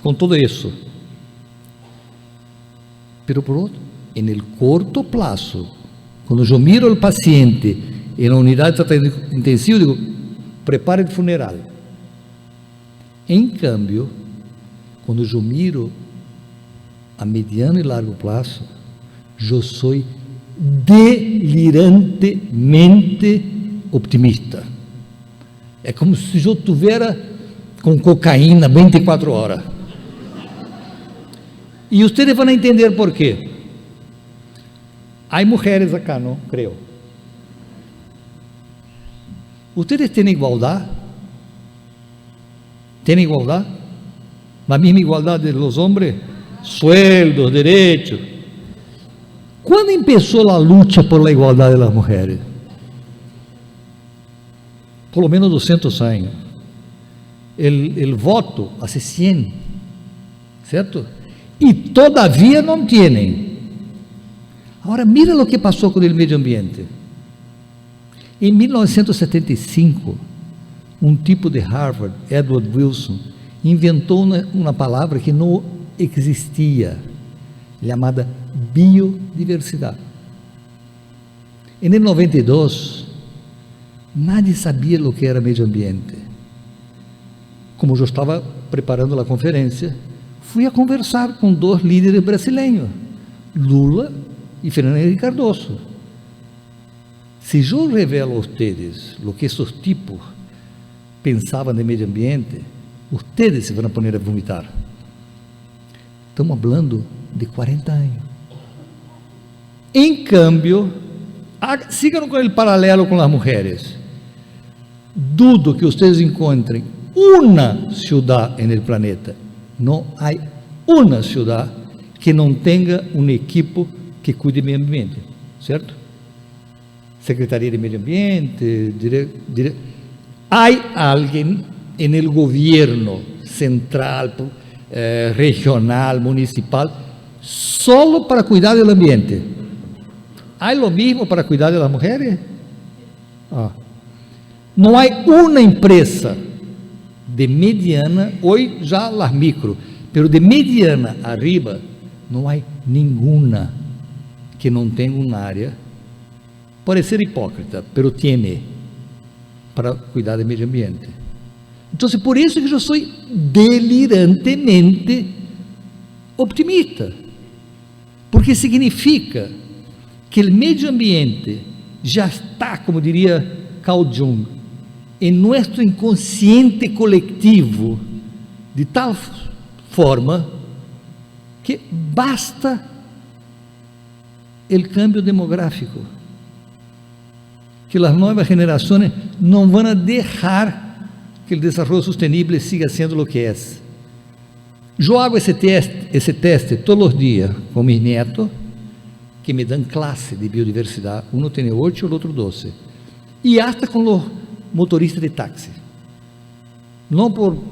com tudo isso. Pero por outro, em curto prazo, quando eu miro o paciente em uma unidade de tratamento intensivo, digo, prepare o funeral. Em cambio, quando eu miro a mediano e largo prazo, eu sou delirantemente optimista. É como se eu tivesse com cocaína 24 horas. E vocês vão entender por quê. Há mulheres acá, não? Creio. Vocês têm igualdade? Têm igualdade? La mesma igualdade dos homens? Sueldos, direitos. Quando começou a luta por la igualdade das mulheres? Por lo menos 200 anos. El voto hace 100, certo? E todavia não têm. Agora, mira o que passou com o meio ambiente. Em 1975, um tipo de Harvard, Edward Wilson, inventou uma palavra que não existia, chamada biodiversidade. Em 92, nadie sabia o que era meio ambiente. Como eu estava preparando a conferência, fui a conversar com 2 líderes brasileiros, Lula e Fernando Henrique Cardoso. Se eu revelo a vocês o que esses tipos pensavam de meio ambiente, vocês se vão pôr a vomitar. Estamos falando de 40 anos. Em cambio, sigam com o paralelo com as mulheres. Dudo que vocês encontrem uma cidade no planeta. Não há uma cidade que não tenha um equipo que cuide do meio ambiente, certo? Secretaria de Meio Ambiente, há alguém no governo central, regional, municipal, solo para cuidar do ambiente. Há o mesmo para cuidar das mulheres? Não há uma empresa de mediana, hoje já as micro, pero de mediana arriba, não há nenhuma que não tenha uma área, pode ser hipócrita, pero tiene para cuidar do meio ambiente. Então, por isso que eu sou delirantemente optimista, porque significa que o meio ambiente já está, como diria Carl Jung, em nosso inconsciente coletivo, de tal forma que basta o cambio demográfico, que as novas gerações não vão deixar que o desenvolvimento sustentável siga sendo o que é. Eu hago esse teste todos os dias com meus netos, que me dão classe de biodiversidade, um tem 8 e o outro 12, e até com os motoristas de táxi, não por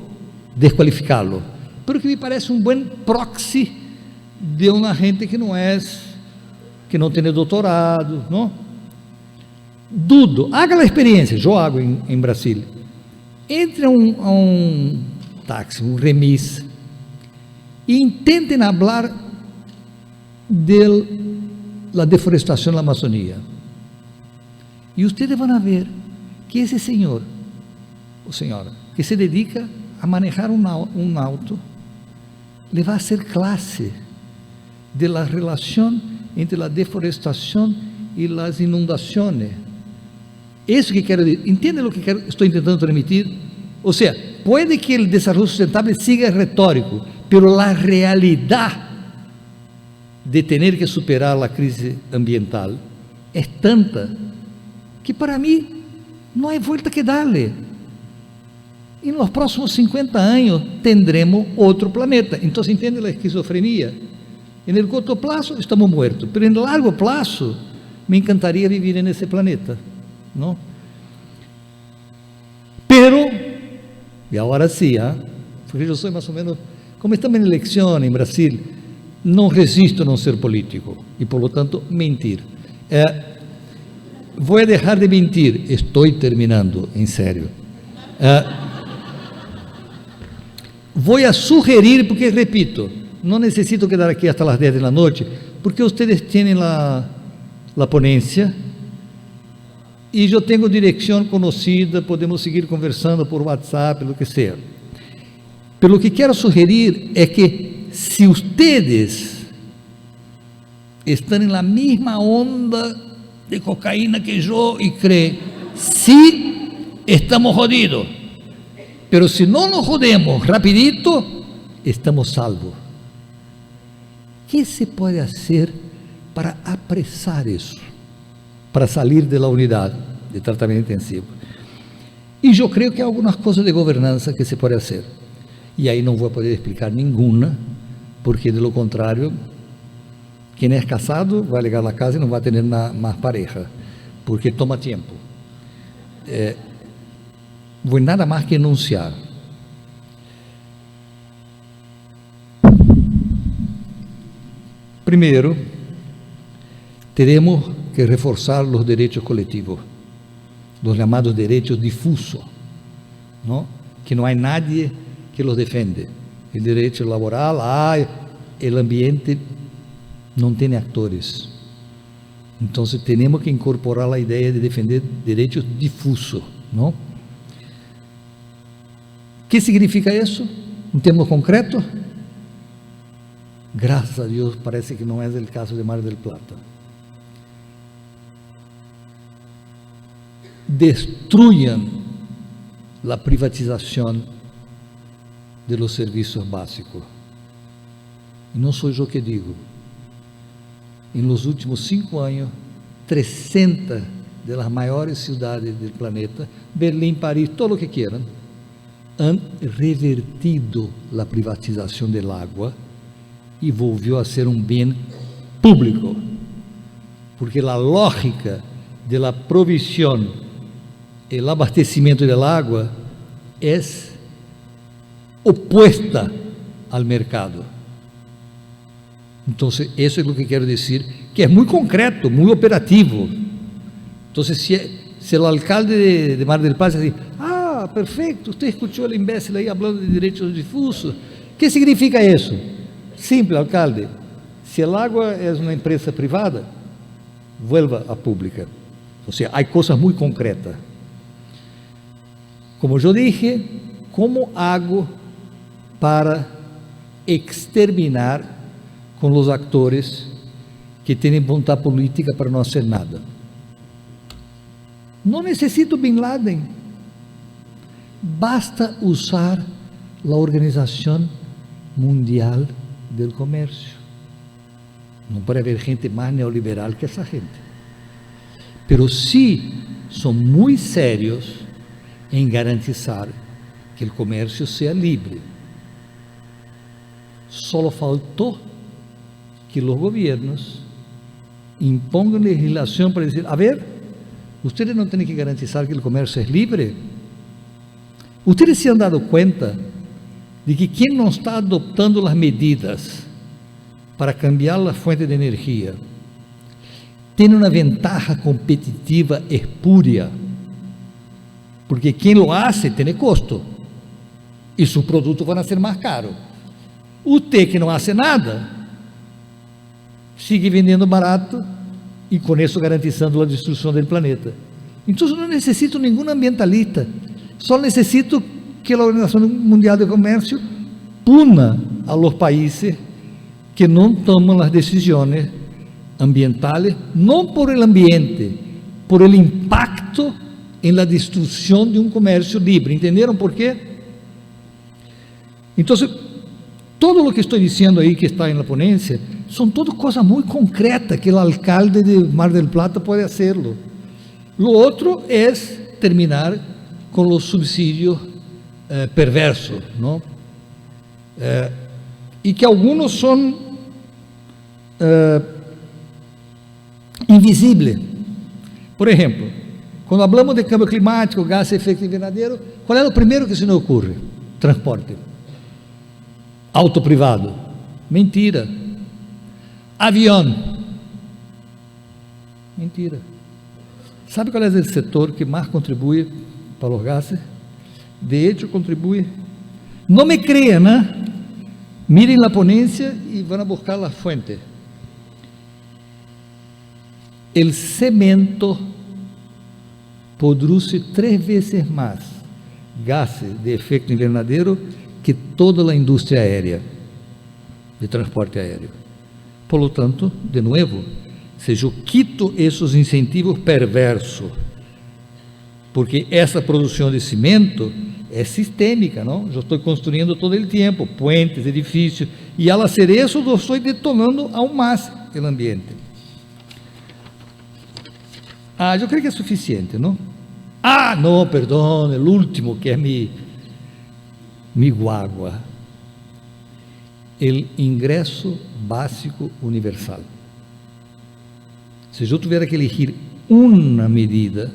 desqualificá-lo, mas que me parece um bom proxy de uma gente que não tem doutorado, não? Dudo, haga a experiência, eu hago em Brasil, entre a um táxi, um remis, e intentem falar de la deforestação na Amazônia. E vocês vão ver que esse senhor, ou senhora, que se dedica a manejar um auto, le vai ser classe de la relação entre a deforestação e as inundações. Isso que quero dizer, entende o que estou tentando transmitir? Ou seja, pode que o desenvolvimento sustentável siga retórico, mas a realidade de ter que superar a crise ambiental é tanta que para mim não há volta que dar-lhe. E nos próximos 50 anos tendremos outro planeta. Então, entende a esquizofrenia? No curto prazo estamos mortos, mas no largo prazo me encantaria viver nesse planeta, não? Pero, e agora sim, porque eu sou mais ou menos, como estamos em eleição em Brasil, não resisto a não ser político e, por lo tanto, mentir. Vou deixar de mentir, estou terminando, em sério. Vou a sugerir, porque repito, não necessito quedar aqui até as 10 da noite, porque vocês têm a ponência e eu tenho direção conhecida, podemos seguir conversando por WhatsApp, o que seja. Pelo que quero sugerir é que, se vocês estão na mesma onda de cocaína que eu e creem, sim, estamos jodidos, mas se não nos jodemos rapidito, estamos salvos. O que se pode fazer para apressar isso, para sair da unidade de tratamento intensivo? E eu creio que há algumas coisas de governança que se pode fazer, e aí não vou poder explicar nenhuma, porque de lo contrário, quem é casado vai ligar a casa e não vai ter mais pareja, porque toma tempo. Vou nada mais que enunciar. Primeiro, teremos que reforçar os direitos coletivos, os chamados direitos difusos, não? Que não há nadie que os defende. O direito laboral, o ambiente não tem atores. Então, temos que incorporar a ideia de defender direitos difusos, não? O que significa isso? Em termos concretos? Graças a Deus, parece que não é o caso de Mar del Plata. Destruyan a privatização de los serviços básicos. E não sou eu que digo. Em los últimos 5 anos, 300 das maiores cidades do planeta, Berlim, Paris, todo o que quieran, han revertido a privatização do água e volviu a ser um bem público, porque a lógica da provisión e o abastecimento do água é opuesta ao mercado. Então, isso é o que quero dizer, que é muito concreto, muito operativo. Então, se o alcalde de Mar del Plata diz, perfeito, você escutou o imbécil aí falando de direitos difusos, o que significa isso? Simples, alcalde, se a água é uma empresa privada, vuelva a pública. Ou seja, há coisas muito concretas. Como eu dije, como hago para exterminar com os atores que têm vontade política para não fazer nada? Não necessito Bin Laden, basta usar a Organização Mundial do Comércio. Não pode haver gente mais neoliberal que essa gente. Pero sí são muito sérios em garantizar que o comércio seja livre. Só faltou que os governos imponham legislação para dizer, a ver, vocês não têm que garantizar que o comércio é livre? Vocês se han dado conta de que quem não está adoptando as medidas para cambiar a fonte de energia tem uma ventaja competitiva espúria, porque quem lo hace tem custo, e seu produto vai ser mais caro. Usted que não hace nada, sigue vendendo barato, e com isso garantizando a destruição do planeta. Então não necessito nenhum ambientalista, só necessito que a Organização Mundial de Comércio puna a los países que não tomam as decisões ambientales, não por el ambiente, por el impacto em la destruição de um comércio livre. Entenderam por quê? Então, todo o que estou dizendo aí que está na ponência, são todas coisas muito concretas que o alcalde de Mar del Plata pode hacerlo. Lo outro é terminar com os subsídios perversos, não? E que alguns são invisíveis. Por exemplo, quando falamos de cambio climático, gás de efeito invernadeiro, qual é o primeiro que se nos ocorre? Transporte. Auto privado. Mentira. Avião. Mentira. Sabe qual é o setor que mais contribui para os gases? De hecho, contribui. Não me cream, né? Mirem a ponência e vão buscar a fonte. O cemento produz 3 vezes mais gases de efeito invernadeiro que toda a indústria aérea, de transporte aéreo. Por lo tanto, de novo, se eu quito esses incentivos perversos, porque essa produção de cimento é sistêmica, não? Eu estou construindo todo o tempo, puentes, edifícios, e ao fazer isso, eu estou detonando ao mais o ambiente. Eu creio que é suficiente, não? Não, perdão, o último que é mi guagua, o ingresso básico universal. Se eu tiver que elegir uma medida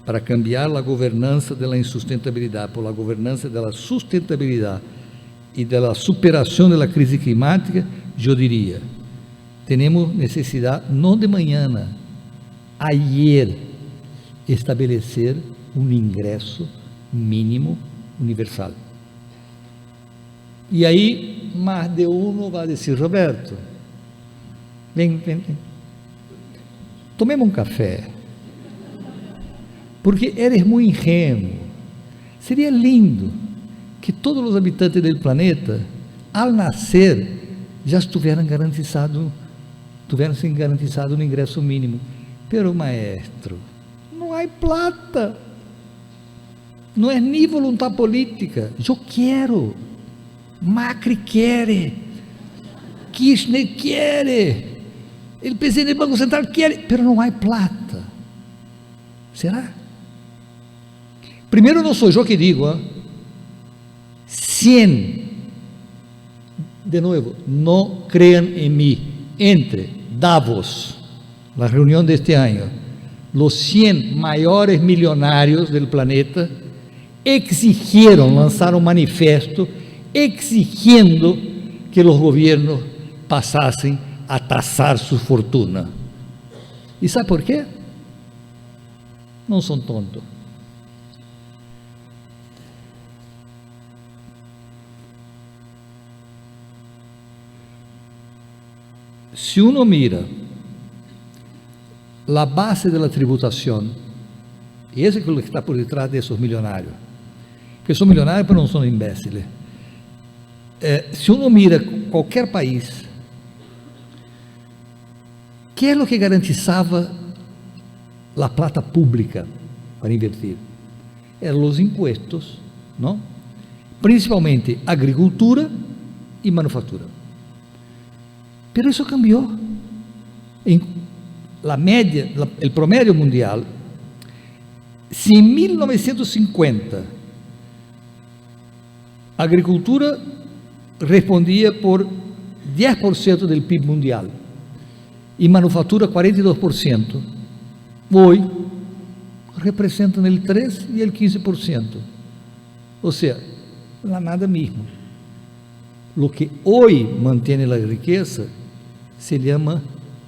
para cambiar a governança da insustentabilidade por a governança da sustentabilidade e da superação da crise climática, eu diria, temos necessidade, não de manhã, ayer, estabelecer um ingresso mínimo universal. E aí, mais de um vai dizer, Roberto, vem, tomemos um café, porque eres muito ingênuo. Seria lindo que todos os habitantes do planeta, ao nascer, já tivessem garantizado um ingresso mínimo. Pero, maestro, não há plata, não é nem vontade política. Eu quero, Macri quer, Kirchner quer, o presidente do Banco Central quer, pero não há plata. Será? Primeiro, não sou eu que digo, 100, de novo, não cream em mim, entre Davos, na reunião deste ano, os 100 maiores milionários do planeta exigiram, lançaram um manifesto exigindo que os governos passassem a taxar sua fortuna. E sabe por quê? Não são tontos. Se uno mira a base da tributação, e esse é o que está por detrás desses milionários, que são milionários, mas não são imbéciles. Se uno mira qualquer país, que é o que garantizava a plata pública para invertir? Eram os impostos, não? Principalmente agricultura e manufatura. Pero isso cambiou. La média, o promédio mundial, se em 1950 a agricultura respondia por 10% do PIB mundial e manufatura 42%, hoje representam o 3% e o 15%. Ou seja, não há nada mesmo. O que hoje mantém a riqueza se chama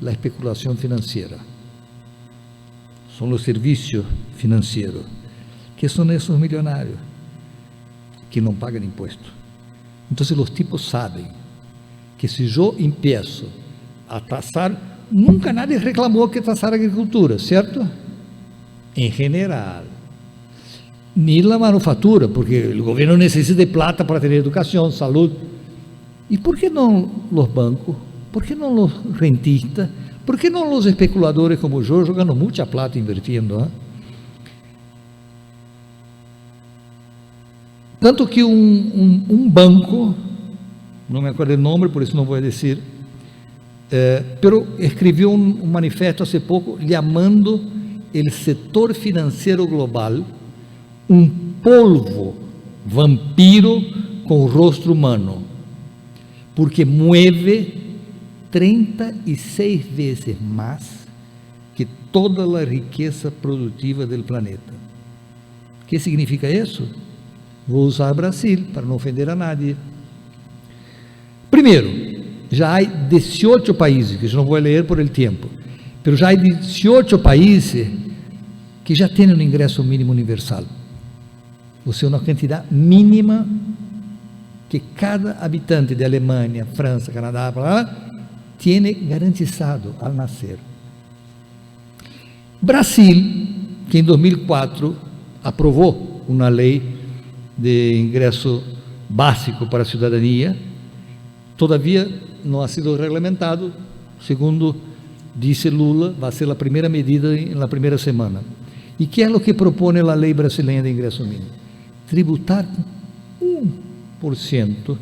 a especulação financeira. São os serviços financeiros que são esses milionários que não pagam imposto. Então, os tipos sabem que se eu empiezo a taxar, nunca nadie reclamou que taxar a agricultura, certo? Em geral. Ni la manufatura, porque o governo necessita de plata para ter educação, saúde. E por que não os bancos? Por que não os rentistas? Por que não os especuladores como eu, jogando muita plata, invirtiendo? Tanto que um banco, não me acordo o nome, por isso não vou dizer, pero escreveu um manifesto há pouco, chamando o setor financeiro global polvo vampiro com rosto humano, porque mueve 36 vezes mais que toda a riqueza produtiva do planeta. O que significa isso? Vou usar Brasil para não ofender a nadie. Primeiro, já há 18 países, que eu não vou ler por el tempo, mas já há 18 países que já têm um ingresso mínimo universal. Ou seja, uma quantidade mínima que cada habitante de Alemanha, França, Canadá, tem garantizado ao nascer. Brasil, que em 2004 aprovou uma lei de ingresso básico para a cidadania, todavia não ha sido regulamentado, segundo disse Lula, vai ser a primeira medida na primeira semana. E que é o que propõe a lei brasileira de ingresso mínimo? Tributar 1%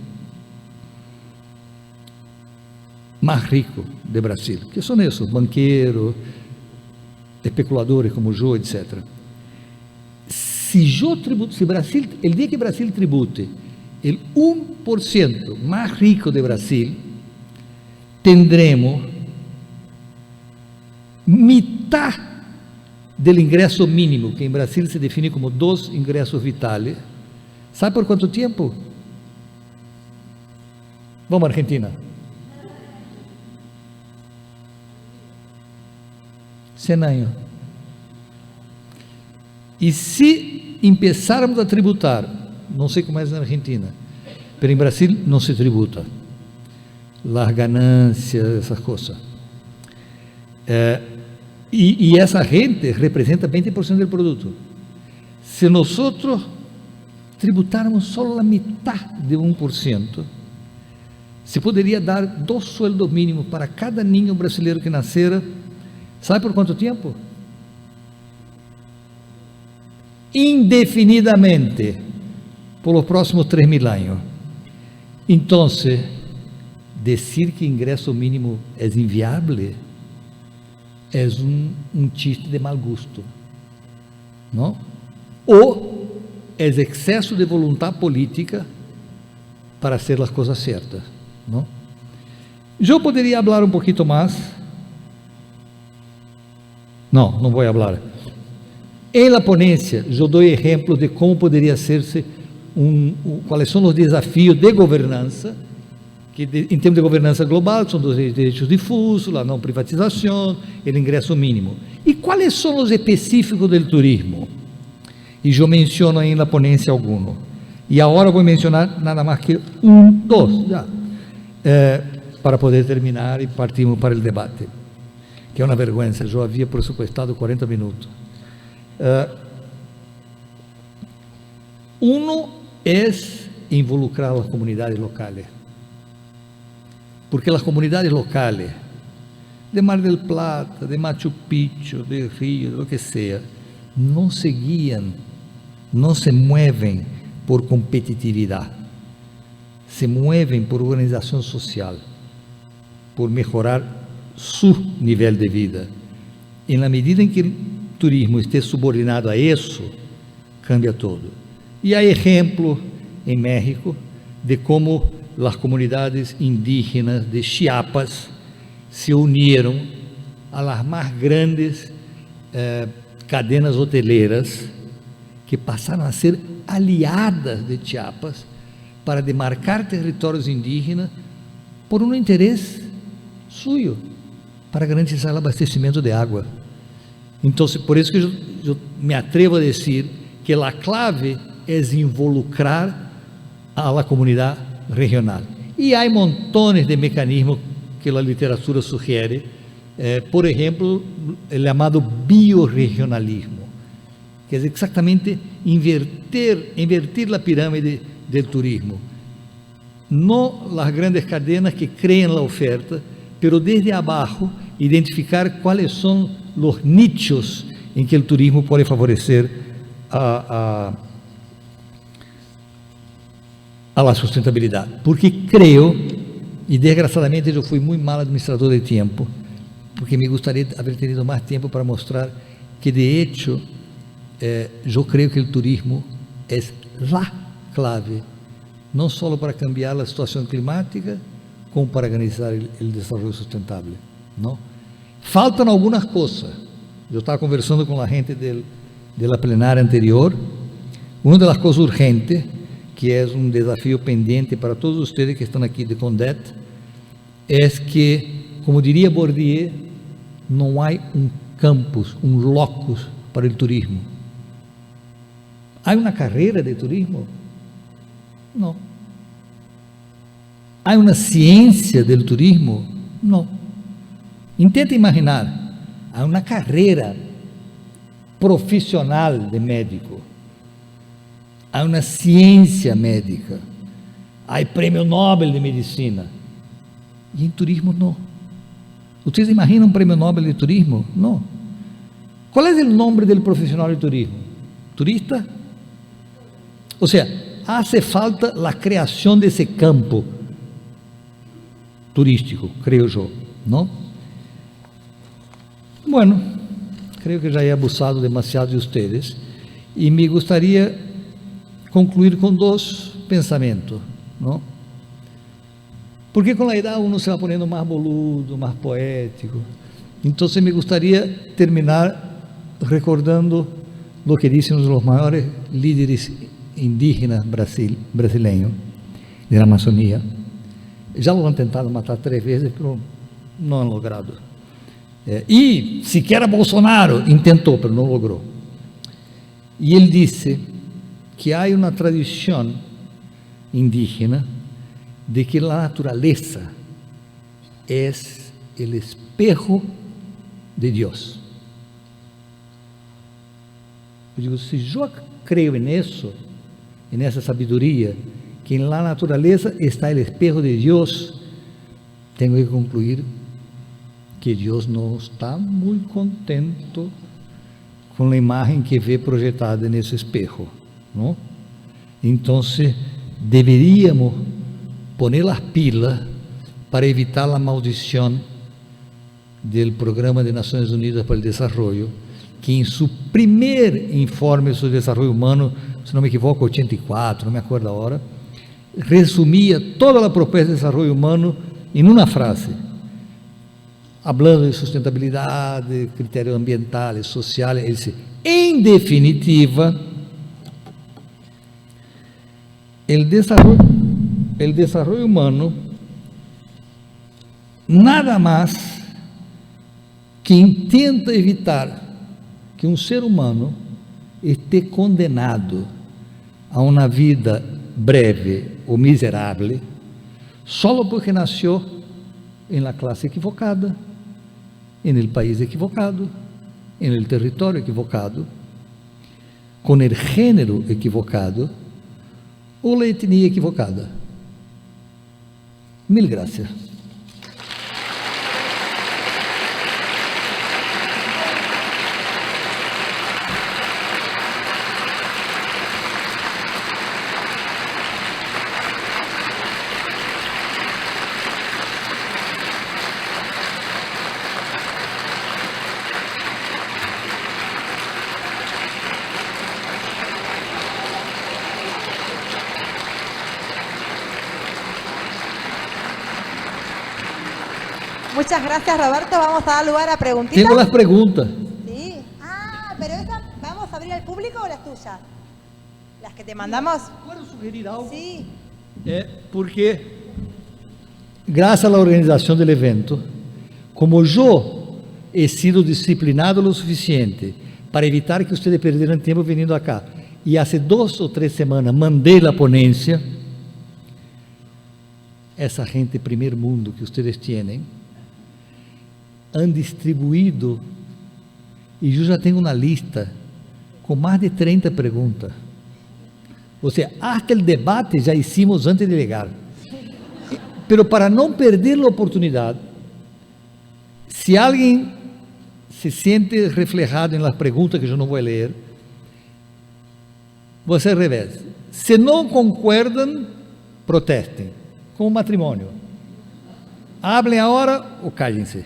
mais rico de Brasil, que são esses, banqueiros, especuladores como eu, etc. Se Brasil, o dia que Brasil tribute o 1% mais rico de Brasil, tendremos metade do ingresso mínimo, que em Brasil se define como 2 ingressos vitais. Sabe por quanto tempo? Vamos, Argentina. 100 anos. E se começarmos a tributar, não sei como é na Argentina, mas em Brasil não se tributa, as ganâncias, essas coisas. E essa gente representa 20% do produto. Se nós tributarmos só a metade de 1%, se poderia dar 2 sueldos mínimos para cada ninho brasileiro que nascera. Sabe por quanto tempo? Indefinidamente, por os próximos 3.000 anos. Então, dizer que ingresso mínimo é inviável é um chiste de mau gosto, não? Ou é excesso de vontade política para fazer as coisas certas, não? Eu poderia falar um pouquinho mais. Não vou falar. Em la ponência, eu dou exemplo de como poderia ser-se quais são os desafios de governança, que em termos de governança global são os direitos difusos, a não privatização, o ingresso mínimo. E quais são os específicos do turismo? E eu menciono aí na ponência alguns. E agora vou mencionar nada mais que 2, já, para poder terminar e partirmos para o debate, que é uma vergonha, eu havia pressupuestado 40 minutos. É involucrar as comunidades locais, porque as comunidades locais de Mar del Plata, de Machu Picchu, de Rio, de lo que seja, não se guiam, não se movem por competitividade, se movem por organização social, por melhorar seu nível de vida. E na medida em que o turismo esteja subordinado a isso, cambia todo. E há exemplo em México de como as comunidades indígenas de Chiapas se uniram a las mais grandes cadenas hoteleiras, que passaram a ser aliadas de Chiapas para demarcar territórios indígenas por um interesse suyo, para garantizar o abastecimento de água. Então, por isso que eu me atrevo a dizer que a clave é involucrar a comunidade regional. E há montones de mecanismos que a literatura sugere, por exemplo, o chamado biorregionalismo, que é exatamente invertir a pirâmide do turismo. Não as grandes cadenas que criam a oferta, pero desde abaixo identificar quais são os nichos em que o turismo pode favorecer a sustentabilidade. Porque creio, e desgraçadamente eu fui muito mal administrador de tempo, porque me gostaria de haver tido mais tempo para mostrar que, de hecho, eu creio que o turismo é a clave, não só para cambiar a situação climática, como para organizar o desenvolvimento sustentável. Não? Faltam algumas coisas. Eu estava conversando com a gente da plenária anterior. Uma das coisas urgentes, que é um desafio pendente para todos vocês que estão aqui de CONDET, é que, como diria Bourdieu, não há um campus, um locus para o turismo. Há uma carreira de turismo? Não. Há uma ciência do turismo? Não. Intenta imaginar, há uma carreira profissional de médico, há uma ciência médica, há prêmio Nobel de medicina, e em turismo não. Vocês imaginam um prêmio Nobel de turismo? Não. Qual é o nome do profissional de turismo? Turista? Ou seja, hace falta a criação desse campo turístico, creio eu, não? Bueno, creio que já he abusado demasiado de vocês e me gostaria concluir com dois pensamentos, não? Porque com a idade uno se vai ponendo mais boludo, mais poético. Então me gostaria terminar recordando o que dizem os maiores líderes indígenas brasileiros da Amazônia. Já lo han tentado matar 3 vezes, mas não han logrado. E sequer Bolsonaro tentou, mas não logrou. E ele disse que há uma tradição indígena de que a natureza é o espejo de Deus. Eu digo, se eu creio nisso, nessa sabedoria, que na natureza está o espejo de Deus, tenho que concluir que Deus não está muito contente com a imagem que vê projetada nesse espejo, não? Então, deveríamos poner as pilas para evitar a maldição do Programa de Nações Unidas para o Desenvolvimento, que em seu primeiro informe sobre desenvolvimento humano, se não me equivoco, 84, não me acordo a hora, resumia toda a proposta de desenvolvimento humano em uma frase, falando de sustentabilidade, critérios ambientais, sociais. Ele disse, em definitiva, o desenvolvimento humano nada mais que intenta evitar que um ser humano esteja condenado a uma vida breve ou miserável, só porque nasceu em la classe equivocada, em el país equivocado, em el território equivocado, com el gênero equivocado ou la etnia equivocada. Mil gracias. Muchas gracias, Roberto. Vamos a dar lugar a preguntitas. Tengo las preguntas. Sí. Ah, pero esas, ¿vamos a abrir al público o las tuyas? Las que te mandamos. ¿Puedo sugerir algo? Sí. Porque, graças à organização do evento, como eu he sido disciplinado o suficiente para evitar que vocês perderam tempo vindo acá, y hace 2 o 3 semanas mandé la ponencia, esa gente primer mundo que ustedes tienen, han distribuido, y yo ya tengo una lista con más de 30 preguntas. O sea, hasta el debate ya hicimos antes de llegar. Pero para no perder la oportunidad, si alguien se siente reflejado en las preguntas que yo no voy a leer, voy a hacer al revés. Si no concuerdan, protesten, como matrimonio. Hablen ahora o cállense.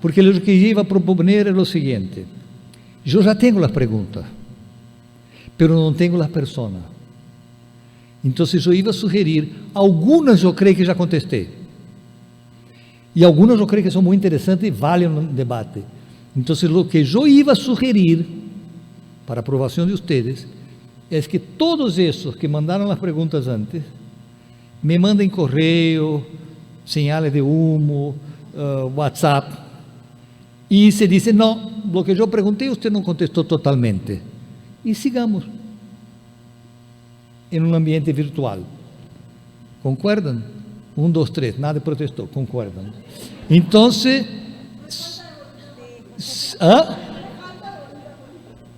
Porque lo que yo iba a proponer es lo siguiente. Yo ya tengo las preguntas, pero no tengo las personas. Entonces yo iba a sugerir, algunas yo creo que ya contesté, y algunas yo creo que son muy interesantes y valen un debate. Entonces lo que yo iba a sugerir, para aprobación de ustedes, es que todos esos que mandaron las preguntas antes, me manden correo, señales de humo, WhatsApp, y se dice, no, lo que yo pregunté usted no contestó totalmente, y sigamos en un ambiente virtual. ¿Concuerdan? 1, 2, 3, nadie protestó, concuerdan. Entonces,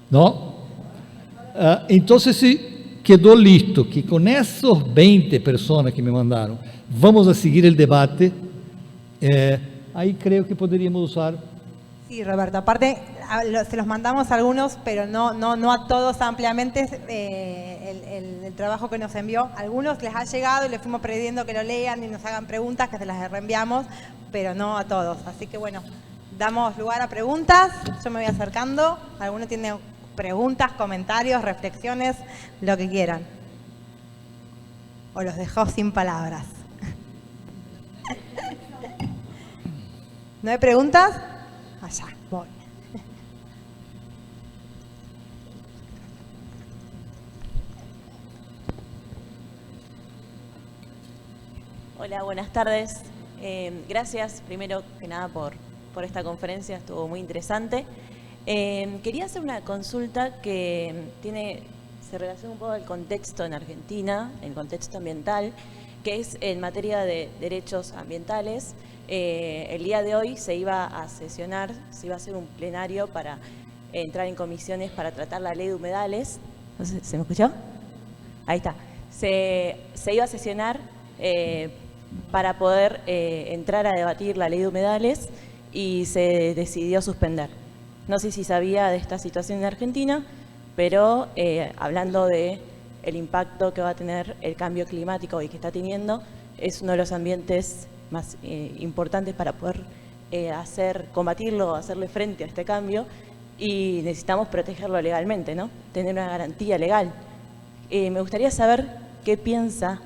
¿no? Entonces, si quedó listo que con esos 20 personas que me mandaron, vamos a seguir el debate, ahí creo que podríamos usar. Sí, Roberto, aparte se los mandamos a algunos, pero no a todos ampliamente el trabajo que nos envió. A algunos les ha llegado y les fuimos pidiendo que lo lean y nos hagan preguntas, que se las reenviamos, pero no a todos. Así que bueno, damos lugar a preguntas, yo me voy acercando. ¿Alguno tiene preguntas, comentarios, reflexiones, lo que quieran? ¿O los dejó sin palabras? ¿No hay preguntas? Allá, voy. Hola, buenas tardes. Gracias, primero que nada, por esta conferencia, estuvo muy interesante. Quería hacer una consulta que se relaciona un poco al contexto en Argentina, el contexto ambiental, que es en materia de derechos ambientales. El día de hoy se iba a sesionar, se iba a hacer un plenario para entrar en comisiones para tratar la ley de humedales. No sé, ¿se me escuchó? Ahí está. Se iba a sesionar para poder entrar a debatir la ley de humedales y se decidió suspender. No sé si sabía de esta situación en Argentina, pero hablando de el impacto que va a tener el cambio climático y que está teniendo, es uno de los ambientes más importantes para poder combatirlo, hacerle frente a este cambio, y necesitamos protegerlo legalmente, ¿no? Tener una garantía legal. Me gustaría saber qué piensa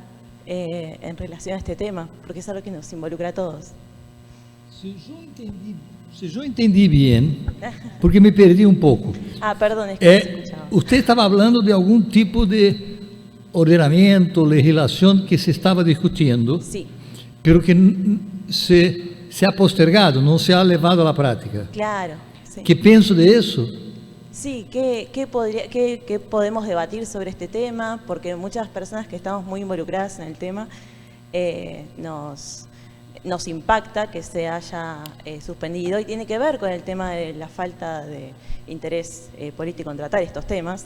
en relación a este tema, porque es algo que nos involucra a todos. Si yo entendí bien, porque me perdí un poco. Perdón, es que no se escuchaba. Usted estaba hablando de algún tipo de ordenamiento, legislación que se estaba discutiendo. Sí. Pero que se ha postergado, no se ha llevado a la práctica. Claro. Sí. ¿Qué pienso de eso? Sí, ¿qué podemos debatir sobre este tema? Porque muchas personas que estamos muy involucradas en el tema nos impacta que se haya suspendido, y tiene que ver con el tema de la falta de interés político en tratar estos temas,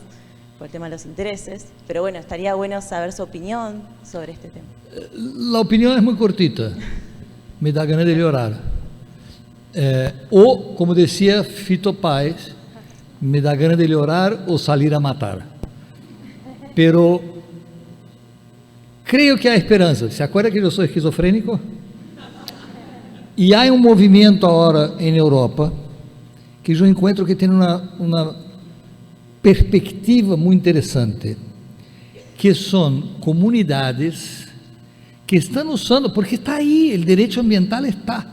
por el tema de los intereses. Pero bueno, estaría bueno saber su opinión sobre este tema. La opinión es muy cortita, me da ganas de llorar. O, como decía Fito Páez, me da ganas de llorar o salir a matar. Pero creo que hay esperanza. ¿Se acuerda que yo soy esquizofrénico? Y hay un movimiento ahora en Europa que yo encuentro que tiene una perspectiva muy interesante, que son comunidades que están usando, porque está ahí, el derecho ambiental está,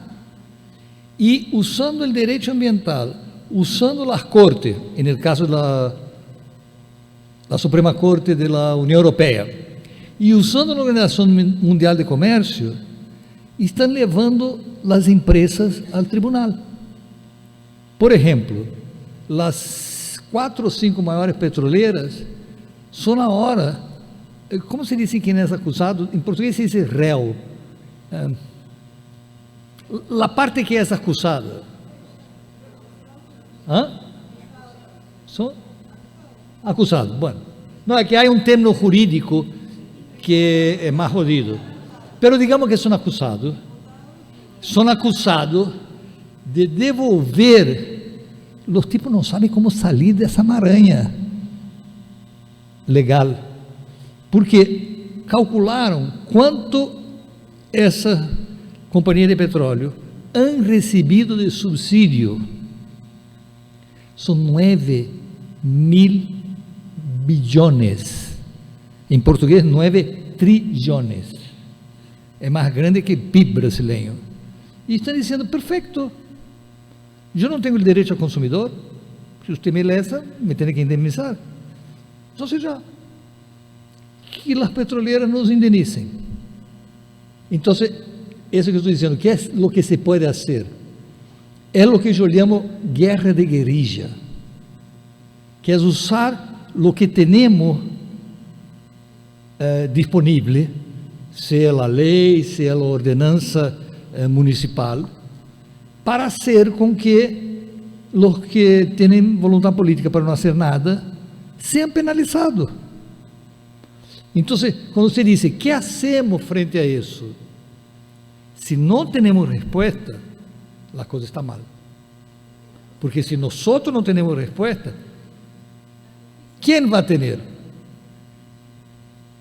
y usando el derecho ambiental, usando las cortes, en el caso de la Suprema Corte de la Unión Europea, y usando la Organización Mundial de Comercio, están llevando las empresas al tribunal. Por ejemplo, las 4 o 5 maiores petroleiras só na hora, como se diz quem é acusado? Em português se diz réu. A parte que é acusada. São acusado. Bueno, não, é que há um termo jurídico que é mais jodido. Pero digamos que são acusados de devolver. Os tipos não sabem como sair dessa maranha legal, porque calcularam quanto essa companhia de petróleo han recebido de subsídio. São 9 mil bilhões. Em português, 9 trilhões. É mais grande que o PIB brasileiro. E estão dizendo, perfeito, eu não tenho o direito ao consumidor, se você me lesa, me tem que indemnizar. Ou seja, que as petroleiras nos indenizem. Então, isso que eu estou dizendo, que é o que se pode fazer? É o que eu chamo guerra de guerrilla, que é usar o que temos disponível, seja a lei, seja a ordenança municipal, para fazer com que os que têm vontade política para não fazer nada sejam penalizados. Então, quando você diz, que hacemos frente a isso? Se não temos resposta, a coisa está mal. Porque se nós não temos resposta, quem vai ter?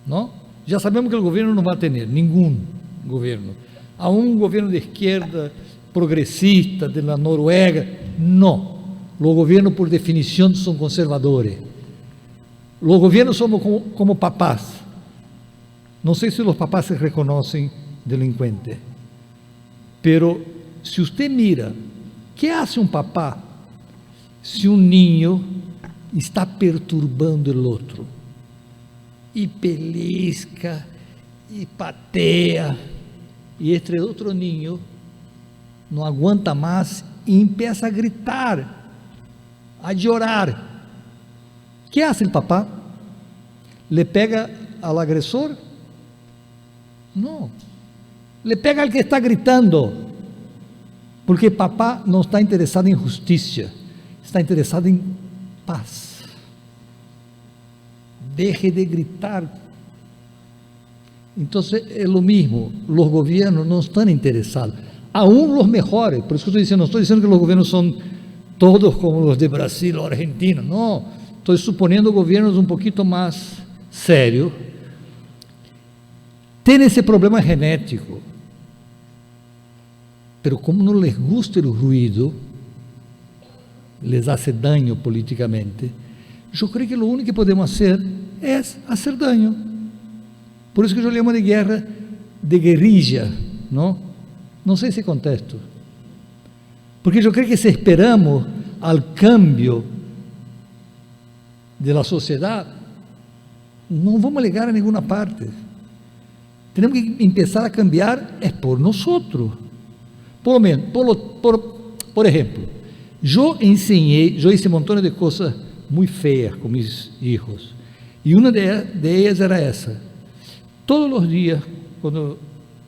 Não? Já sabemos que o governo não vai ter, nenhum governo. Há um governo de esquerda, progressista, da Noruega, não. Os governos, por definição, são conservadores. Os governos somos como papás. Não sei se os papás se reconhecem delinquentes, pero se você mira, que hace um papá se um ninho está perturbando o outro? E belisca, e pateia, e este outro ninho não aguenta mais e empieza a gritar, a chorar. Que hace o papá? Le pega ao agressor? Não. Le pega al que está gritando, porque papá não está interessado em justiça, está interessado em paz. Deje de gritar. Então é o mesmo, os governos não estão interessados, aún os melhores, por isso que estou dizendo, não estou dizendo que os governos são todos como os de Brasil ou Argentina, não, estou suponendo governos um pouquinho mais sérios, tem esse problema genético, pero como não les gusta o ruído, les hace daño politicamente, eu creio que o único que podemos fazer é fazer daño. Por isso que eu chamo de guerra de guerrilla, não sei se contexto, porque eu creio que se esperamos ao cambio da sociedade, não vamos chegar a nenhuma parte. Temos que começar a cambiar por nós. Por exemplo, eu hice um montão de coisas muito feias com meus filhos, e uma delas era essa. Todos os dias, quando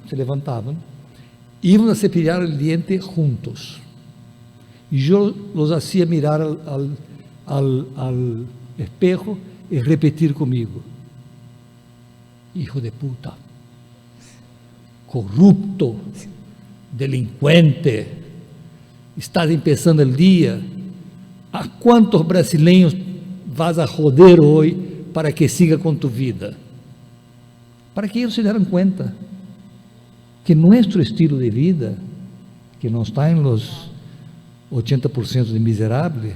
se levantavam, iam a cepillar o diente juntos, e eu os hacía mirar al espejo e repetir comigo: hijo de puta, corrupto, delinquente, estás começando o dia, a quantos brasileiros vas a joder hoje para que siga com tu vida? Para que eles se deram conta que nosso estilo de vida, que não está em los 80% de miseráveis,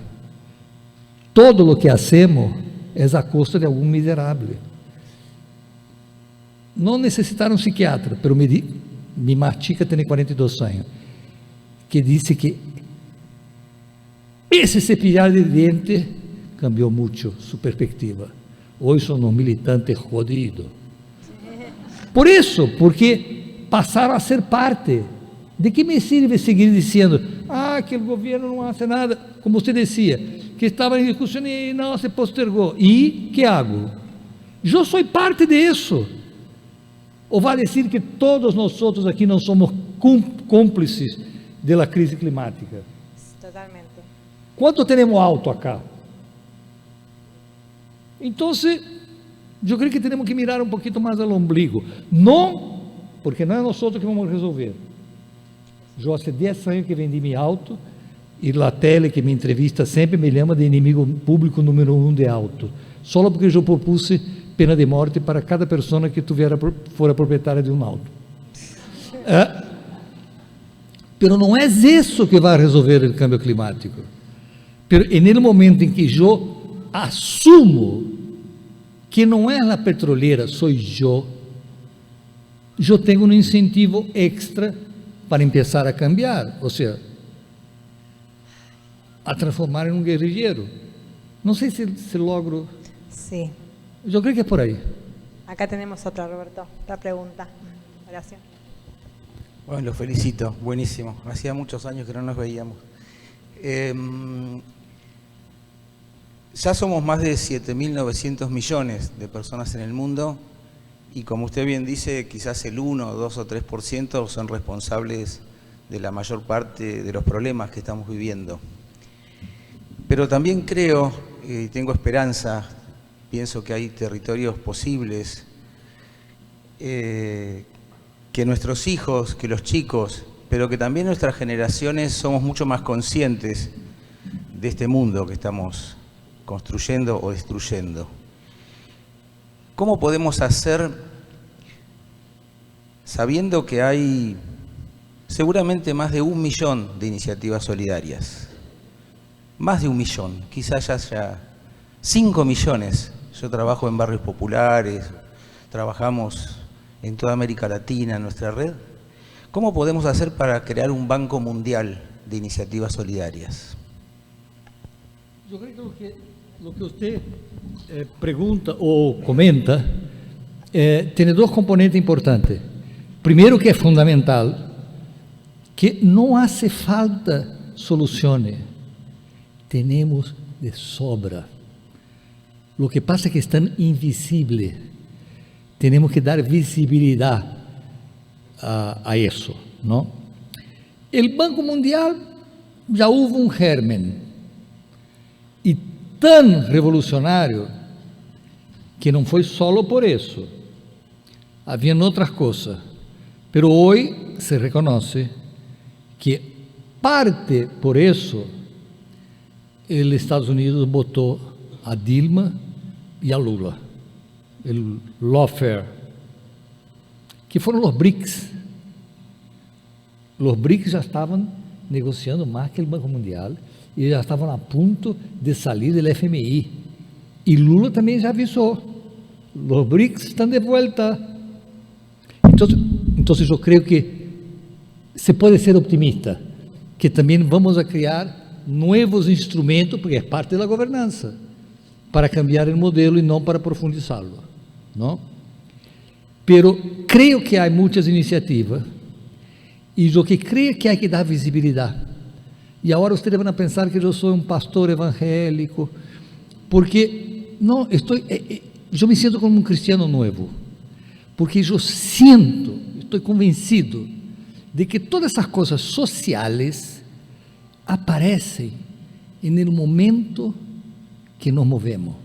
todo o que hacemos é a costa de algum miserável. Não necessitaram um psiquiatra, pero mi chica tem 42 anos, que disse que esse cepillar de diente cambiou muito sua perspectiva. Hoje são uns militantes jodidos. Por isso, porque passaram a ser parte. De que me sirve seguir dizendo, que o governo não faz nada, como você dizia, que estava em discussão e não se postergou. E que hago? Eu sou parte disso. Ou vai dizer que todos nós outros aqui não somos cúmplices da crise climática? Totalmente. Quanto temos auto acá? Então, eu creio que temos que mirar um pouquinho mais ao ombligo. Não, porque não é nós outros que vamos resolver. Eu há 10 anos que vendi meu auto, e a tele que me entrevista sempre me chama de inimigo público número 1 de auto. Só porque eu propus pena de morte para cada pessoa que fora proprietária de um auto. Pero não é isso que vai resolver o câmbio climático. Pero no momento em que eu assumo que não é a petroleira, sou eu tenho um incentivo extra para começar a cambiar, ou seja, a transformar em um guerrilheiro. Não sei se logro. Sí. Eu creio que é por aí. Acá tenemos otra, Roberto, otra pregunta. Gracias. Bueno, los felicito, buenísimo. Hacía muchos años que no nos veíamos. Ya somos más de 7.900 millones de personas en el mundo y como usted bien dice, quizás el 1, 2 o 3% son responsables de la mayor parte de los problemas que estamos viviendo. Pero también creo, y tengo esperanza, pienso que hay territorios posibles, que nuestros hijos, que los chicos, pero que también nuestras generaciones somos mucho más conscientes de este mundo que estamos construyendo o destruyendo. ¿Cómo podemos hacer, sabiendo que hay seguramente más de 1 millón de iniciativas solidarias? Más de 1 millón, quizás ya haya 5 millones. Yo trabajo en barrios populares, trabajamos en toda América Latina, en nuestra red. ¿Cómo podemos hacer para crear un banco mundial de iniciativas solidarias? Eu creio que o que você pergunta ou comenta tem 2 componentes importantes. Primeiro, que é fundamental, que não hace falta soluções, temos de sobra. O que passa é que estão invisíveis. Temos que dar visibilidade a isso, não? O Banco Mundial já houve um germen e tão revolucionário que não foi solo por isso. Havia outras coisas, mas hoje se reconhece que parte por isso os Estados Unidos botou a Dilma e a Lula, o lawfare, que foram os BRICS. Os BRICS já estavam negociando mais que o Banco Mundial e já estavam a ponto de sair do FMI. E Lula também já avisou: os BRICS estão de volta. Então eu creio que se pode ser optimista, que também vamos a criar novos instrumentos, porque é parte da governança, para cambiar o modelo e não para profundizá-lo, não? Pero creio que há muitas iniciativas e o que creio que há que dar visibilidade. E agora vocês devem pensar que eu sou um pastor evangélico, porque não eu me sinto como um cristiano novo, porque eu estou convencido de que todas essas coisas sociais aparecem no momento que nos movemos.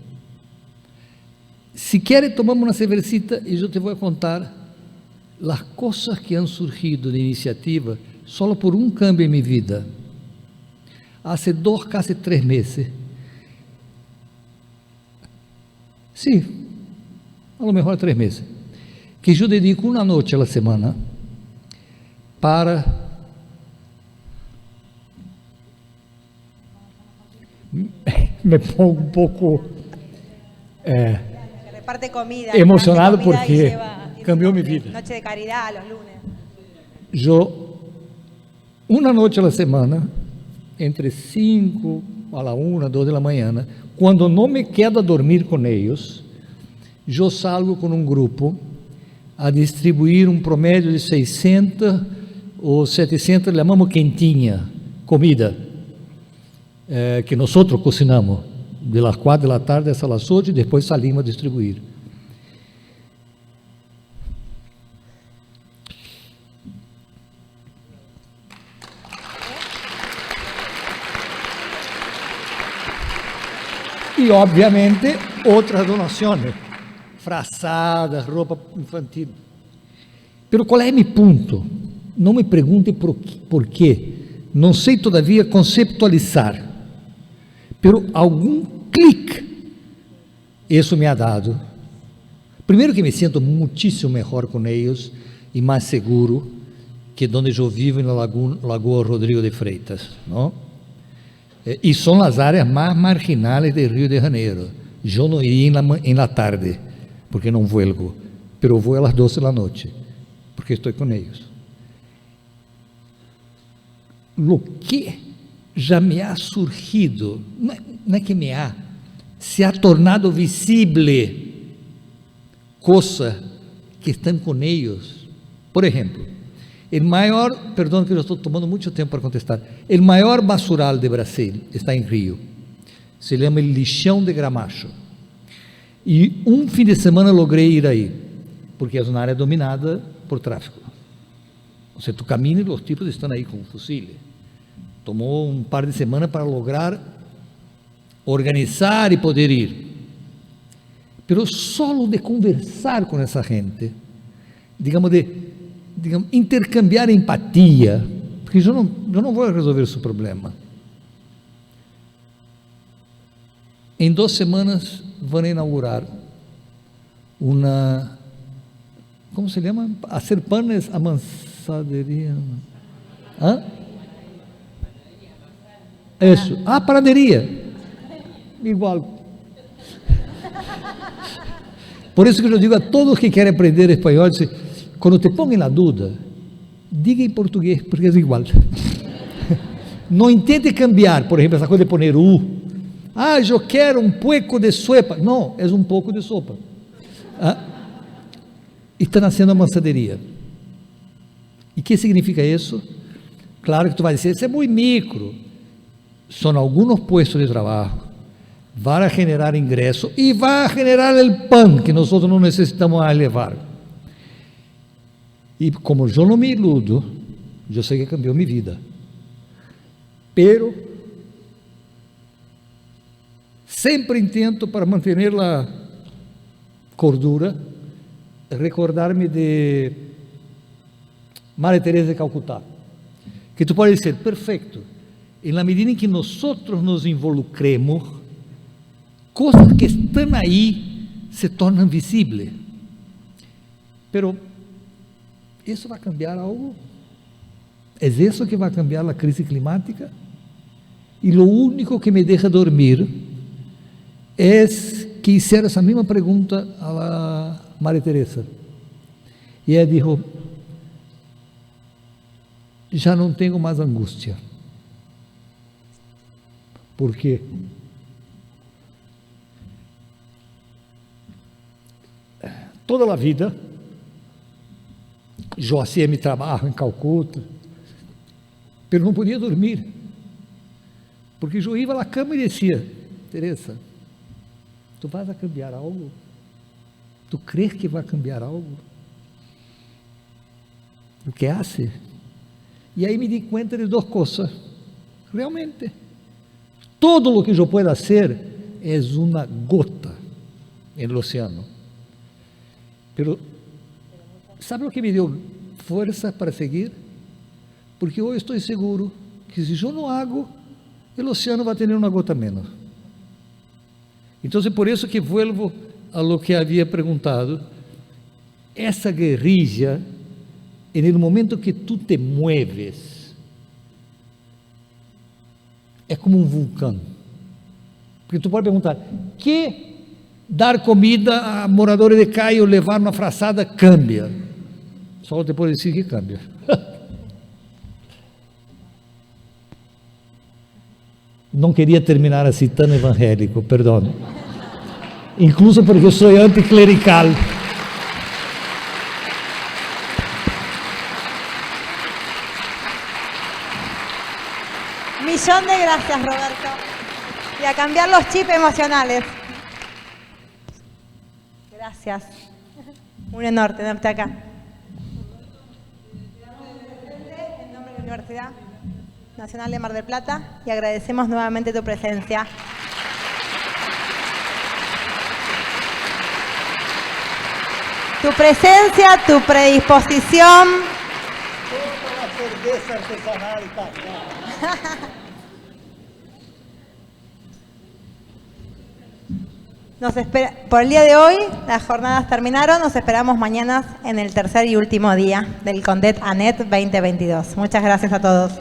Se queres, tomamos uma cervecita e eu te vou contar as coisas que han surgido de iniciativa só por um cambio em minha vida. Há 2, quase 3 meses. Sim, a lo mejor 3 meses. Que eu dedico uma noite à semana para me pongo um pouco Reparte comida, emocionado comida porque cambiou minha vida. Noche de caridad los lunes. Eu, uma noite à semana, entre 5 a 1, 2 da manhã, quando não me quedo a dormir com eles, eu salgo com um grupo a distribuir um promédio de 600 ou 700, chamamos quentinha, comida, que nós outros cozinhamos, de las 4 da tarde às las 8, e depois salimos a distribuir. E, obviamente, outras donações, frazadas, roupa infantil. Pero qual é meu ponto? Não me pergunte por quê. Não sei todavia conceptualizar. Pero algum clique isso me ha dado. Primeiro que me sinto muitíssimo melhor com eles e mais seguro que onde eu vivo na Lagoa Rodrigo de Freitas, não? E são as áreas mais marginais de Rio de Janeiro. Eu não iria em la tarde, porque não vuelvo, pero vou às 12 da noite, porque estou com eles. Lo que já me ha surgido, não é que me ha, se ha tornado visível coisas que estão com eles. Por exemplo, o maior, perdão que eu estou tomando muito tempo para contestar, o maior basural de Brasil está em Rio, se chama Lixão de Gramacho, e fim de semana logrei ir aí, porque é uma área dominada por tráfico, ou seja, tu caminha e os tipos estão aí com fuzil. Tomou par de semanas para lograr organizar e poder ir, pero solo de conversar com essa gente, digamos, intercambiar empatia, porque eu não vou resolver seu problema. Em 2 semanas vão inaugurar uma, como se chama? Hacer panes, amansaderia. Hã? Isso. Panaderia. Igual. Por isso que eu digo a todos que querem aprender espanhol, quando te ponham na dúvida, diga em português, porque é igual. Não intente cambiar, por exemplo, essa coisa de poner eu quero um pouco de sopa. Não, é um pouco de sopa. Está nascendo a mansaderia. E o que significa isso? Claro que tu vai dizer, isso é muito micro. São alguns postos de trabalho, vai generar ingresso e vai generar o pão que nós não necessitamos levar. E como eu não me iludo, eu sei que cambiou minha vida. Pero sempre intento, para manter a cordura, recordar-me de Maria Teresa de Calcutá, que tu pode dizer, perfeito, na medida em que nós nos involucremos, coisas que estão aí se tornam visíveis. Pero isso vai cambiar algo? É isso que vai cambiar a crise climática? E o único que me deixa dormir é que hicieron essa mesma pergunta a Maria Teresa. E ela disse, já não tenho mais angústia. Por quê? Toda a vida, eu fazia meu trabalho em Calcuta, mas não podia dormir, porque eu ia à cama e dizia, Teresa, tu vas a cambiar algo? Tu crees que vai cambiar algo? O que hace? E aí me di conta de 2 coisas, realmente, todo o que eu puedo fazer é uma gota no oceano. Pero, sabe o que me deu força para seguir? Porque hoje estou seguro que se eu não hago, o oceano vai ter uma gota menos. Então, é por isso que vuelvo a lo que havia perguntado. Essa guerrilla, no momento que tu te mueves, é como vulcão. Porque tu pode perguntar, que dar comida a moradores de Caio, levar uma frazada, cambia? Só depois de dizer que cambia. Não queria terminar assim tão evangélico, perdão. Incluso porque eu sou anticlerical. Millón de gracias, Roberto. Y a cambiar los chips emocionales. Gracias. Un honor tenerte acá. En nombre de la Universidad Nacional de Mar del Plata, y agradecemos nuevamente tu presencia. tu presencia, tu predisposición. Por el día de hoy, las jornadas terminaron. Nos esperamos mañana en el tercer y último día del CONDET ANET 2022. Muchas gracias a todos.